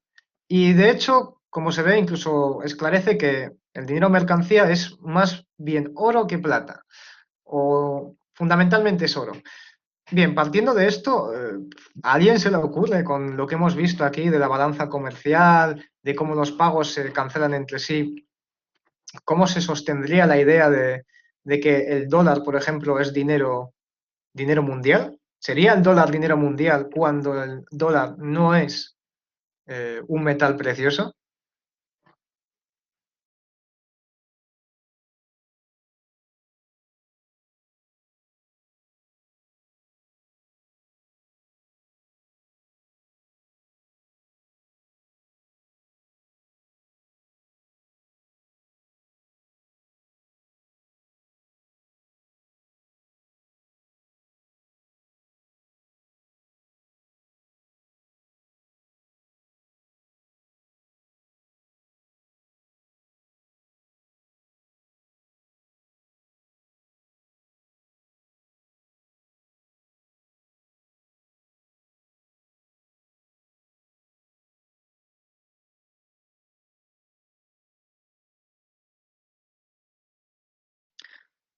Y de hecho, como se ve, incluso esclarece que el dinero mercancía es más bien oro que plata, o fundamentalmente es oro. Bien, partiendo de esto, ¿a alguien se le ocurre con lo que hemos visto aquí de la balanza comercial, de cómo los pagos se cancelan entre sí, cómo se sostendría la idea de que el dólar, por ejemplo, es dinero mundial? ¿Sería el dólar dinero mundial cuando el dólar no es un metal precioso?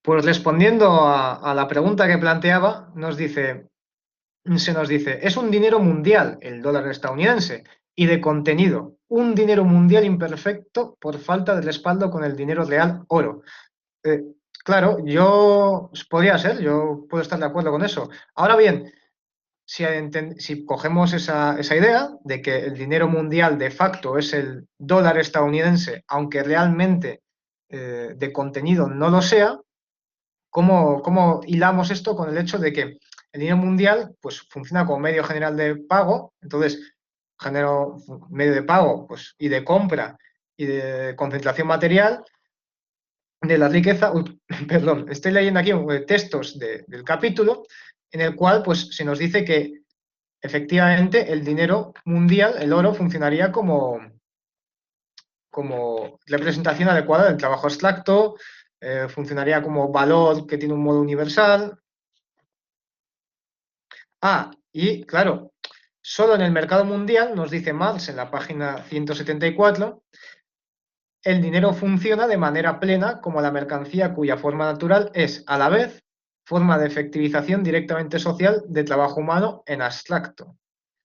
Pues respondiendo a la pregunta que planteaba, se nos dice, es un dinero mundial, el dólar estadounidense, y de contenido, un dinero mundial imperfecto por falta de respaldo con el dinero real oro. Eh, claro, podría ser, yo puedo estar de acuerdo con eso. Ahora bien, si cogemos esa idea de que el dinero mundial de facto es el dólar estadounidense, aunque realmente de contenido no lo sea, ¿cómo hilamos esto con el hecho de que el dinero mundial pues, funciona como medio general de pago? Entonces, medio de pago pues, y de compra y de concentración material de la riqueza. Uy, perdón, estoy leyendo aquí textos del capítulo en el cual pues, se nos dice que efectivamente el dinero mundial, el oro, funcionaría como representación adecuada del trabajo abstracto, funcionaría como valor que tiene un modo universal. Y claro, solo en el mercado mundial, nos dice Marx en la página 174, el dinero funciona de manera plena como la mercancía cuya forma natural es, a la vez, forma de efectivización directamente social de trabajo humano en abstracto.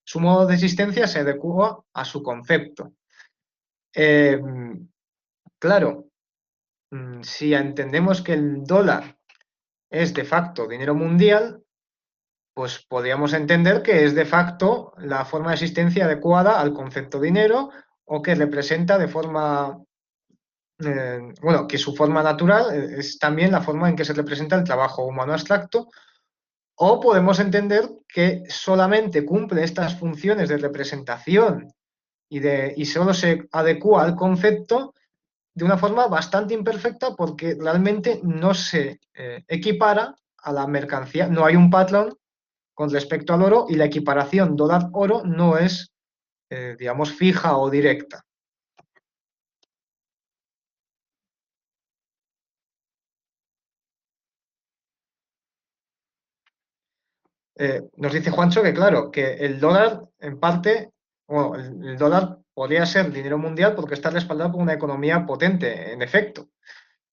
Su modo de existencia se adecua a su concepto. Eh, claro, si entendemos que el dólar es de facto dinero mundial, pues podríamos entender que es de facto la forma de existencia adecuada al concepto dinero o que representa de forma, bueno, que su forma natural es también la forma en que se representa el trabajo humano abstracto, o podemos entender que solamente cumple estas funciones de representación y solo se adecua al concepto de una forma bastante imperfecta porque realmente no se equipara a la mercancía, no hay un patrón con respecto al oro y la equiparación dólar-oro no es, digamos, fija o directa. Nos dice Juancho que, claro, que el dólar, en parte, bueno, el dólar podría ser dinero mundial porque está respaldado por una economía potente, en efecto.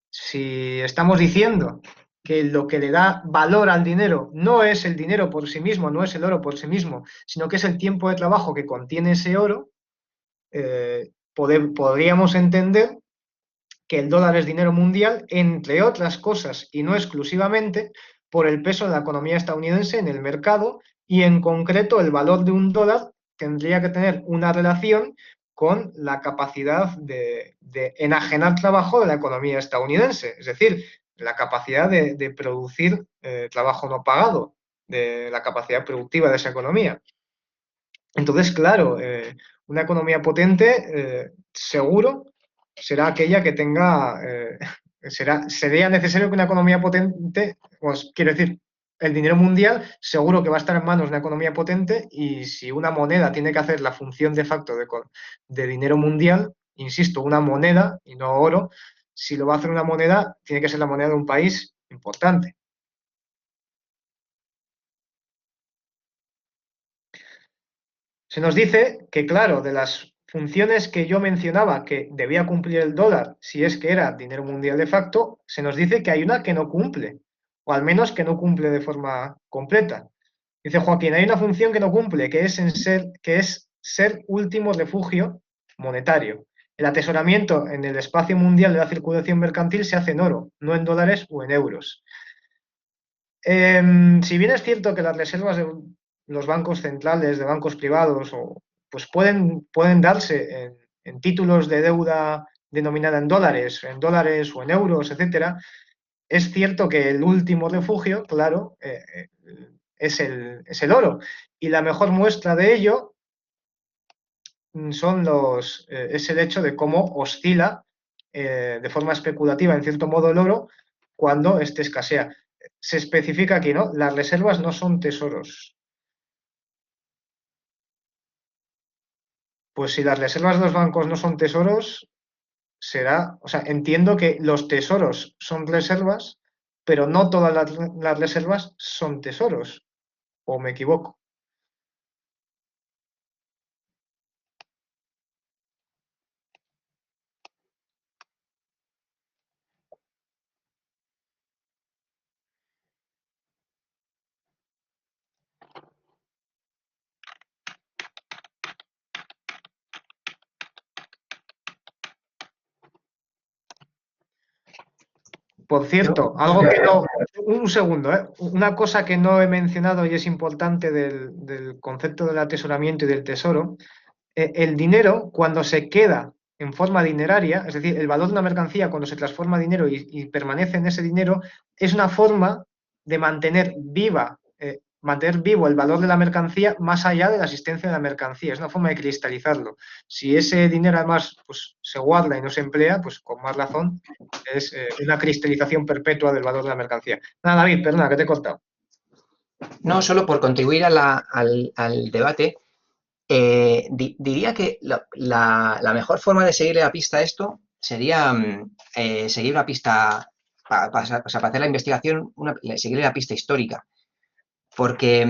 Si estamos diciendo que lo que le da valor al dinero no es el dinero por sí mismo, no es el oro por sí mismo, sino que es el tiempo de trabajo que contiene ese oro, podríamos entender que el dólar es dinero mundial, entre otras cosas y no exclusivamente, por el peso de la economía estadounidense en el mercado y en concreto el valor de un dólar tendría que tener una relación con la capacidad de enajenar trabajo de la economía estadounidense, es decir, la capacidad de producir trabajo no pagado, de la capacidad productiva de esa economía. Entonces, claro, una economía potente, seguro, será aquella que tenga, sería necesario que una economía potente, pues quiero decir, el dinero mundial seguro que va a estar en manos de una economía potente y si una moneda tiene que hacer la función de facto de dinero mundial, insisto, una moneda y no oro, si lo va a hacer una moneda, tiene que ser la moneda de un país importante. Se nos dice que, claro, de las funciones que yo mencionaba que debía cumplir el dólar si es que era dinero mundial de facto, se nos dice que hay una que no cumple, o al menos que no cumple de forma completa. Dice Joaquín, hay una función que no cumple, que es ser último refugio monetario. El atesoramiento en el espacio mundial de la circulación mercantil se hace en oro, no en dólares o en euros. Si bien es cierto que las reservas de los bancos centrales, de bancos privados, pues pueden darse en títulos de deuda denominada en dólares o en euros, etcétera, es cierto que el último refugio, claro, es el oro. Y la mejor muestra de ello es el hecho de cómo oscila de forma especulativa, en cierto modo, el oro cuando éste escasea. Se especifica aquí, ¿no? Las reservas no son tesoros. Pues si las reservas de los bancos no son tesoros, o sea, entiendo que los tesoros son reservas, pero no todas las reservas son tesoros, o me equivoco. Por cierto, un segundo, una cosa que no he mencionado y es importante del concepto del atesoramiento y del tesoro, el dinero cuando se queda en forma dineraria, es decir, el valor de una mercancía cuando se transforma en dinero y permanece en ese dinero, es una forma de mantener vivo el valor de la mercancía más allá de la existencia de la mercancía. Es una forma de cristalizarlo. Si ese dinero además pues, se guarda y no se emplea, pues con más razón es una cristalización perpetua del valor de la mercancía. Nada, David, perdona, que te he cortado. No, solo por contribuir al debate, diría que la mejor forma de seguirle la pista a esto sería seguir una pista, para hacer la investigación, seguirle la pista histórica. Porque,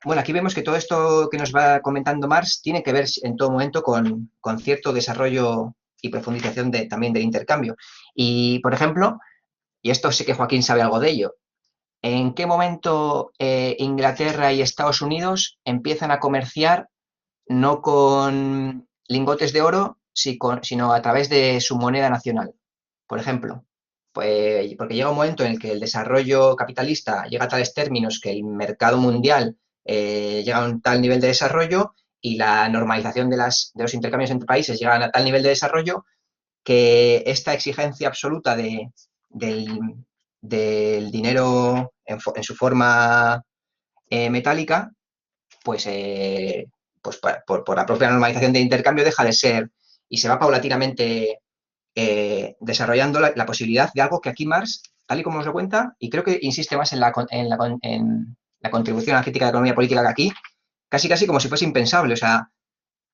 bueno, aquí vemos que todo esto que nos va comentando Marx tiene que ver en todo momento con cierto desarrollo y profundización también del intercambio. Y, por ejemplo, y esto sé que Joaquín sabe algo de ello, ¿en qué momento Inglaterra y Estados Unidos empiezan a comerciar no con lingotes de oro, sino a través de su moneda nacional? Por ejemplo, pues porque llega un momento en el que el desarrollo capitalista llega a tales términos que el mercado mundial llega a un tal nivel de desarrollo y la normalización de los intercambios entre países llega a tal nivel de desarrollo que esta exigencia absoluta del dinero en su forma metálica, pues por la propia normalización del intercambio deja de ser y se va paulatinamente desarrollando la posibilidad de algo que aquí Marx, tal y como nos lo cuenta, y creo que insiste más en la contribución a la crítica de la economía política que aquí, casi como si fuese impensable. O sea,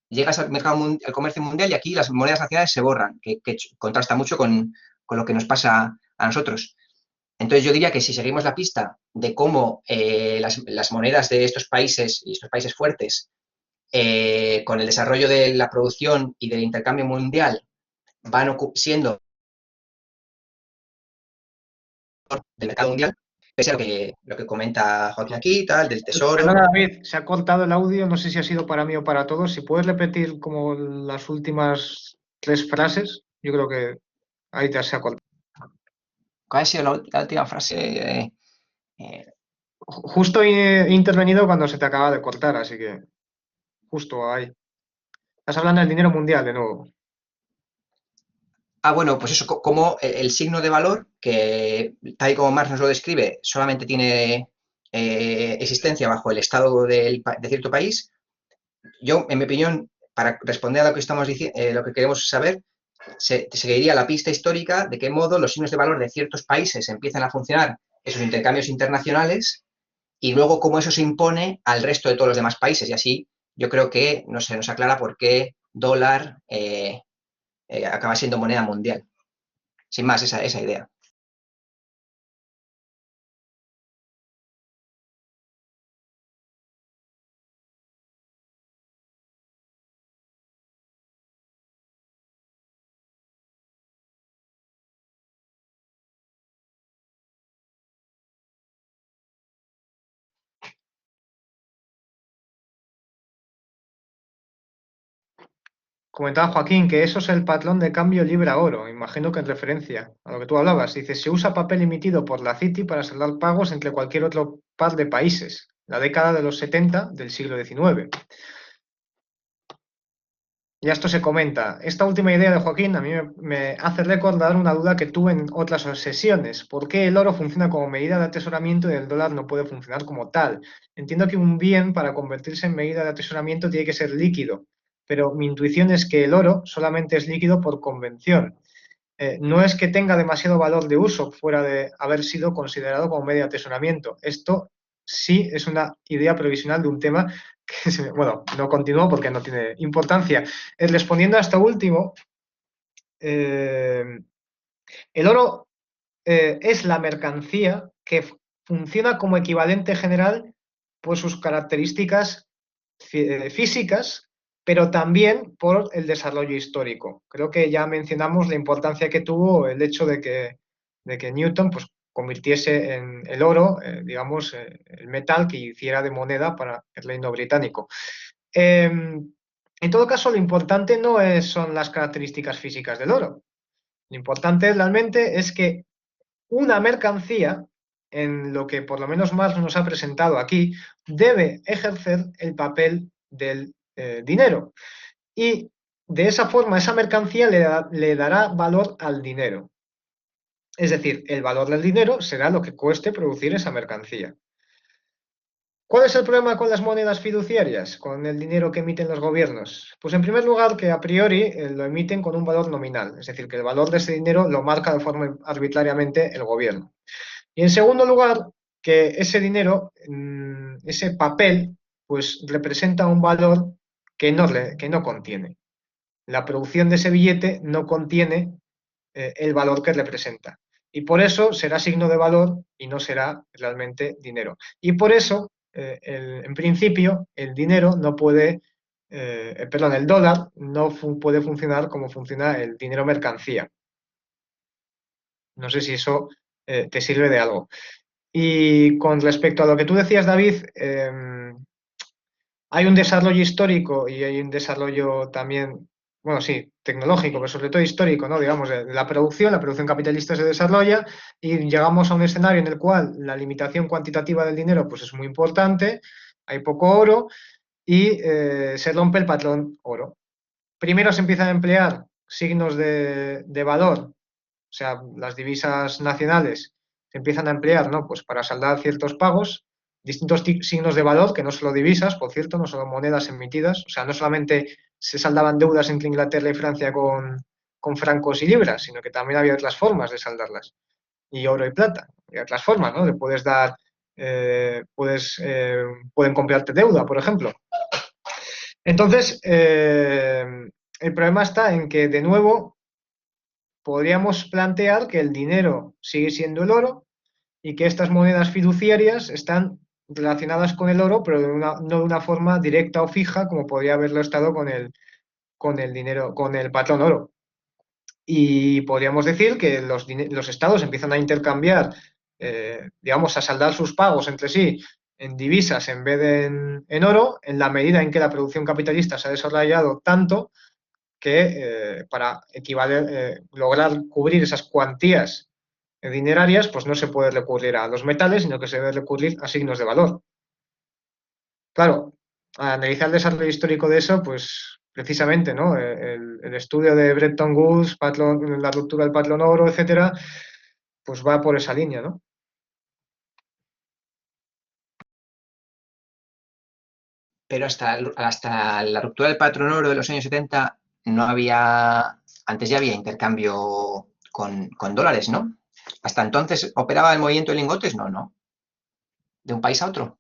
llegas al al comercio mundial y aquí las monedas nacionales se borran, que contrasta mucho con lo que nos pasa a nosotros. Entonces yo diría que si seguimos la pista de cómo las monedas de estos países y estos países fuertes, con el desarrollo de la producción y del intercambio mundial, van siendo del mercado mundial, pese a lo que comenta Joaquín aquí, tal, del tesoro. Perdona, David, se ha cortado el audio, no sé si ha sido para mí o para todos. Si puedes repetir como las últimas 3 frases, yo creo que ahí se ha cortado. ¿Cuál ha sido la última frase? Justo he intervenido cuando se te acaba de cortar, así que justo ahí. Estás hablando del dinero mundial de nuevo. Bueno, pues eso, como el signo de valor, que tal y como Marx nos lo describe, solamente tiene existencia bajo el estado de cierto país. Yo, en mi opinión, para responder a lo que estamos diciendo, lo que queremos saber, se seguiría la pista histórica de qué modo los signos de valor de ciertos países empiezan a funcionar esos intercambios internacionales y luego cómo eso se impone al resto de todos los demás países. Y así yo creo que no se nos aclara por qué dólar, acaba siendo moneda mundial. Sin más, esa idea. Comentaba Joaquín que eso es el patrón de cambio libra-oro, imagino que en referencia a lo que tú hablabas. Dice, se usa papel emitido por la Citi para saldar pagos entre cualquier otro par de países, la década de los 70 del siglo XIX. Y esto se comenta. Esta última idea de Joaquín a mí me hace recordar una duda que tuve en otras sesiones. ¿Por qué el oro funciona como medida de atesoramiento y el dólar no puede funcionar como tal? Entiendo que un bien para convertirse en medida de atesoramiento tiene que ser líquido, pero mi intuición es que el oro solamente es líquido por convención. No es que tenga demasiado valor de uso fuera de haber sido considerado como medio de atesoramiento. Esto sí es una idea provisional de un tema que, bueno, no continúo porque no tiene importancia. Respondiendo a esto último, el oro es la mercancía que funciona como equivalente general por sus características físicas, pero también por el desarrollo histórico. Creo que ya mencionamos la importancia que tuvo el hecho de que Newton pues, convirtiese en el oro, digamos, el metal que hiciera de moneda para el reino británico. En todo caso, lo importante no son las características físicas del oro. Lo importante realmente es que una mercancía, en lo que por lo menos Marx nos ha presentado aquí, debe ejercer el papel del dinero. Y de esa forma, esa mercancía le dará valor al dinero. Es decir, el valor del dinero será lo que cueste producir esa mercancía. ¿Cuál es el problema con las monedas fiduciarias, con el dinero que emiten los gobiernos? Pues en primer lugar que a priori lo emiten con un valor nominal, es decir, que el valor de ese dinero lo marca de forma arbitrariamente el gobierno. Y en segundo lugar, que ese dinero, ese papel, pues representa un valor que no contiene. La producción de ese billete no contiene el valor que representa. Y por eso será signo de valor y no será realmente dinero. Y por eso, en principio, el dinero no puede, perdón, el dólar no puede funcionar como funciona el dinero mercancía. No sé si eso te sirve de algo. Y con respecto a lo que tú decías, David, hay un desarrollo histórico y hay un desarrollo también, bueno, sí, tecnológico, pero sobre todo histórico, ¿no? Digamos, la producción capitalista se desarrolla y llegamos a un escenario en el cual la limitación cuantitativa del dinero pues es muy importante, hay poco oro y se rompe el patrón oro. Primero se empiezan a emplear signos de valor, o sea, las divisas nacionales se empiezan a emplear, ¿no? Pues para saldar ciertos pagos, distintos signos de valor, que no solo divisas, por cierto, no solo monedas emitidas, o sea, no solamente se saldaban deudas entre Inglaterra y Francia con francos y libras, sino que también había otras formas de saldarlas, y oro y plata, había otras formas, ¿no? Le puedes dar, pueden comprarte deuda, por ejemplo. Entonces, el problema está en que, de nuevo, podríamos plantear que el dinero sigue siendo el oro y que estas monedas fiduciarias están relacionadas con el oro, pero no de una forma directa o fija, como podría haberlo estado con el dinero, con el patrón oro. Y podríamos decir que los estados empiezan a intercambiar, digamos, a saldar sus pagos entre sí en divisas en vez de en oro, en la medida en que la producción capitalista se ha desarrollado tanto que para lograr cubrir esas cuantías dinerarias, pues no se puede recurrir a los metales, sino que se debe recurrir a signos de valor. Claro, al analizar el desarrollo histórico de eso, pues precisamente, ¿no? El estudio de Bretton Woods, la ruptura del patrón oro, etcétera, pues va por esa línea, ¿no? Pero hasta la ruptura del patrón oro de los años 70 no había, antes ya había intercambio con dólares, ¿no? Hasta entonces operaba el movimiento de lingotes, no, de un país a otro.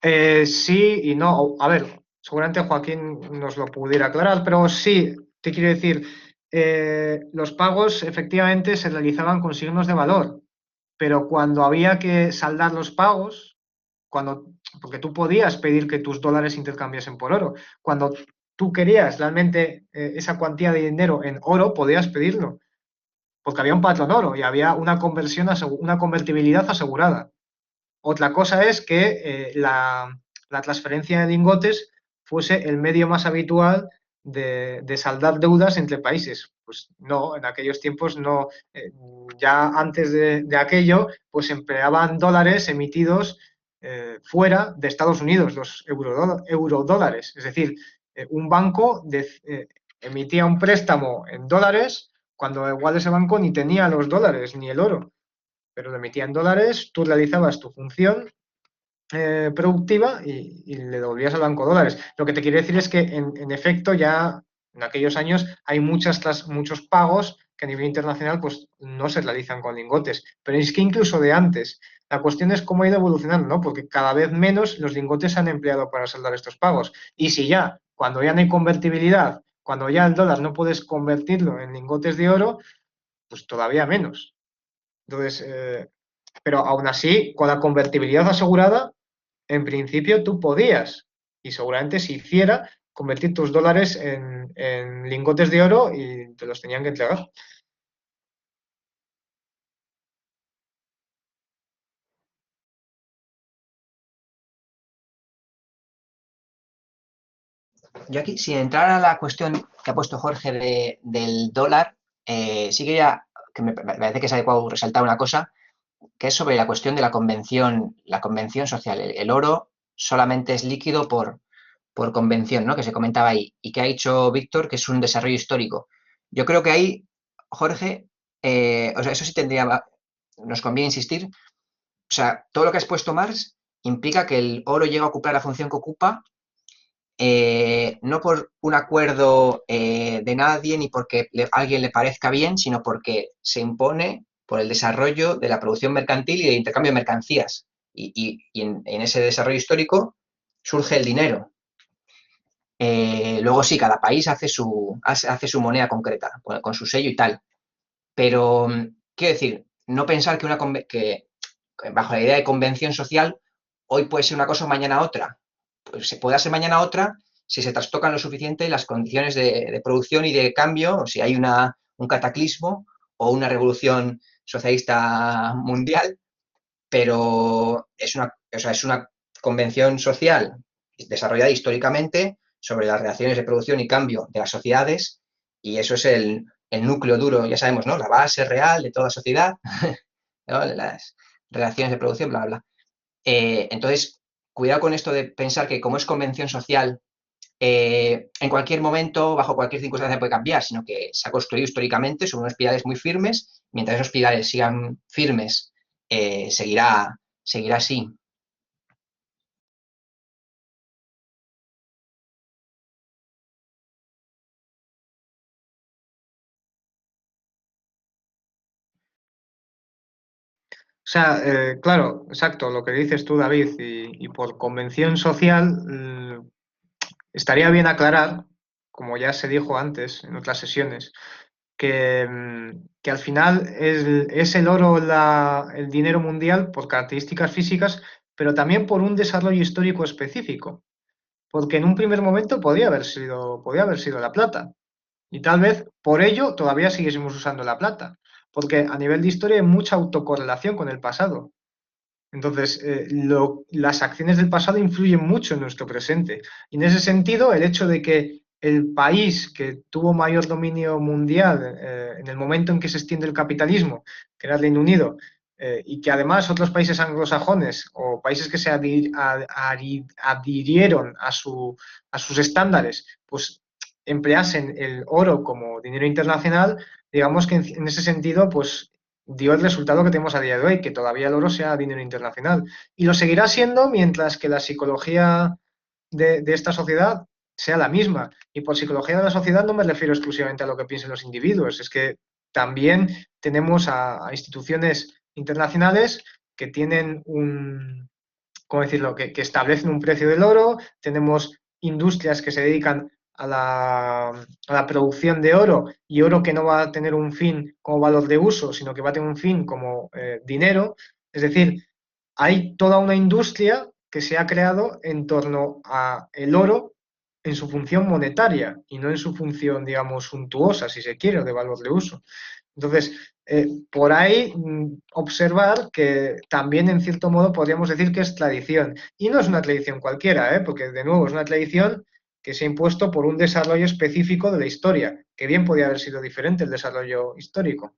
Sí y no. A ver, seguramente Joaquín nos lo pudiera aclarar, pero sí, te quiero decir, los pagos efectivamente se realizaban con signos de valor, pero cuando había que saldar los pagos, porque tú podías pedir que tus dólares se intercambiasen por oro, cuando tú querías realmente esa cuantía de dinero en oro, podías pedirlo, porque había un patrón oro y había una convertibilidad asegurada. Otra cosa es que la transferencia de lingotes fuese el medio más habitual de saldar deudas entre países. Pues no, en aquellos tiempos no. Ya antes de aquello, pues empleaban dólares emitidos fuera de Estados Unidos, los eurodólares. Es decir, un banco emitía un préstamo en dólares cuando igual ese banco ni tenía los dólares ni el oro, pero lo emitía en dólares, tú realizabas tu función productiva y le devolvías al banco dólares. Lo que te quiero decir es que, en efecto, ya en aquellos años hay muchos pagos que a nivel internacional pues no se realizan con lingotes. Pero es que incluso de antes, la cuestión es cómo ha ido evolucionando, ¿no? Porque cada vez menos los lingotes se han empleado para saldar estos pagos. Y si ya, cuando ya no hay convertibilidad, cuando ya el dólar no puedes convertirlo en lingotes de oro, pues todavía menos. Entonces, pero aún así, con la convertibilidad asegurada, en principio tú podías, y seguramente si hiciera, convertir tus dólares en lingotes de oro y te los tenían que entregar. Yo aquí, sin entrar a la cuestión que ha puesto Jorge del dólar, sí que me parece que es adecuado resaltar una cosa, que es sobre la cuestión de la convención social. El oro solamente es líquido por convención, ¿no? Que se comentaba ahí, y que ha dicho Víctor que es un desarrollo histórico. Yo creo que ahí, Jorge, o sea, eso sí nos conviene insistir, o sea, todo lo que has puesto, Marx, implica que el oro llega a ocupar la función que ocupa, no por un acuerdo de nadie ni porque a alguien le parezca bien, sino porque se impone por el desarrollo de la producción mercantil y del intercambio de mercancías. Y en ese desarrollo histórico surge el dinero. Luego sí, cada país hace su moneda concreta, con su sello y tal. Pero, quiero decir, no pensar que bajo la idea de convención social, hoy puede ser una cosa, mañana otra. Pues se puede hacer mañana otra si se trastocan lo suficiente las condiciones de producción y de cambio, o si hay un cataclismo o una revolución socialista mundial, pero es una convención social desarrollada históricamente sobre las relaciones de producción y cambio de las sociedades, y eso es el núcleo duro, ya sabemos, ¿no? La base real de toda sociedad, ¿no? Las relaciones de producción, bla, bla. Entonces, cuidado con esto de pensar que como es convención social, en cualquier momento, bajo cualquier circunstancia puede cambiar, sino que se ha construido históricamente sobre unos pilares muy firmes. Mientras esos pilares sigan firmes, seguirá así. O sea, claro, exacto, lo que dices tú, David, y por convención social, estaría bien aclarar, como ya se dijo antes en otras sesiones, que al final es el oro el dinero mundial por características físicas, pero también por un desarrollo histórico específico, porque en un primer momento podía haber sido la plata, y tal vez por ello todavía siguiésemos usando la plata, porque a nivel de historia hay mucha autocorrelación con el pasado. Entonces, las acciones del pasado influyen mucho en nuestro presente. Y en ese sentido, el hecho de que el país que tuvo mayor dominio mundial en el momento en que se extiende el capitalismo, que era el Reino Unido, y que además otros países anglosajones o países que se adhirieron a sus estándares, pues empleasen el oro como dinero internacional, digamos que en ese sentido, pues dio el resultado que tenemos a día de hoy, que todavía el oro sea dinero internacional. Y lo seguirá siendo mientras que la psicología de esta sociedad sea la misma. Y por psicología de la sociedad no me refiero exclusivamente a lo que piensen los individuos, es que también tenemos a instituciones internacionales que tienen ¿cómo decirlo?, que establecen un precio del oro, tenemos industrias que se dedican a la producción de oro, y oro que no va a tener un fin como valor de uso, sino que va a tener un fin como dinero. Es decir, hay toda una industria que se ha creado en torno a el oro en su función monetaria y no en su función, digamos, suntuosa, si se quiere, o de valor de uso. Entonces, por ahí observar que también en cierto modo podríamos decir que es tradición. Y no es una tradición cualquiera, porque de nuevo es una tradición que se ha impuesto por un desarrollo específico de la historia, que bien podía haber sido diferente el desarrollo histórico.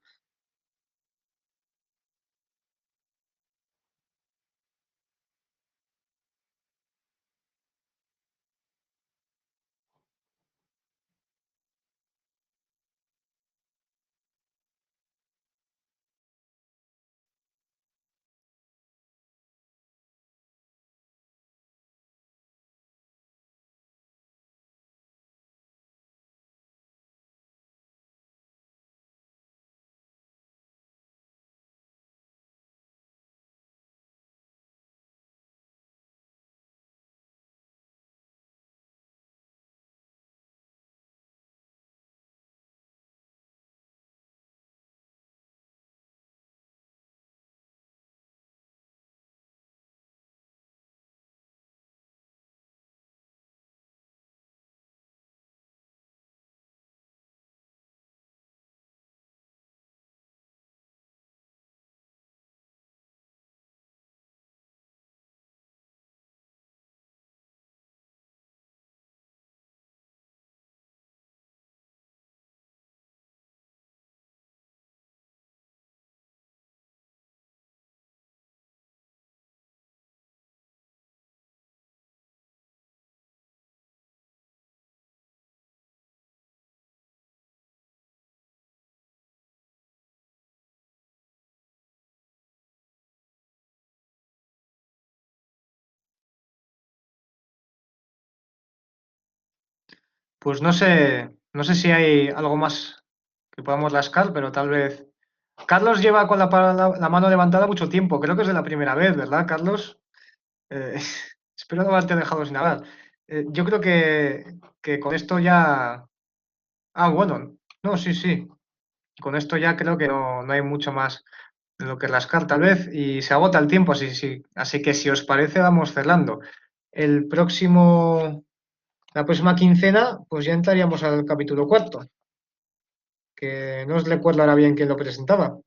Pues no sé si hay algo más que podamos rascar, pero tal vez. Carlos lleva con la mano levantada mucho tiempo, creo que es de la primera vez, ¿verdad, Carlos? Eh, espero no haberte dejado sin hablar. Yo creo que con esto ya. Ah, bueno, no, sí, sí. Con esto ya creo que no hay mucho más de lo que rascar, tal vez, y se agota el tiempo, así que si os parece, vamos cerrando. El próximo, la próxima quincena, pues ya entraríamos al capítulo 4, que no os recuerdo ahora bien quién lo presentaba.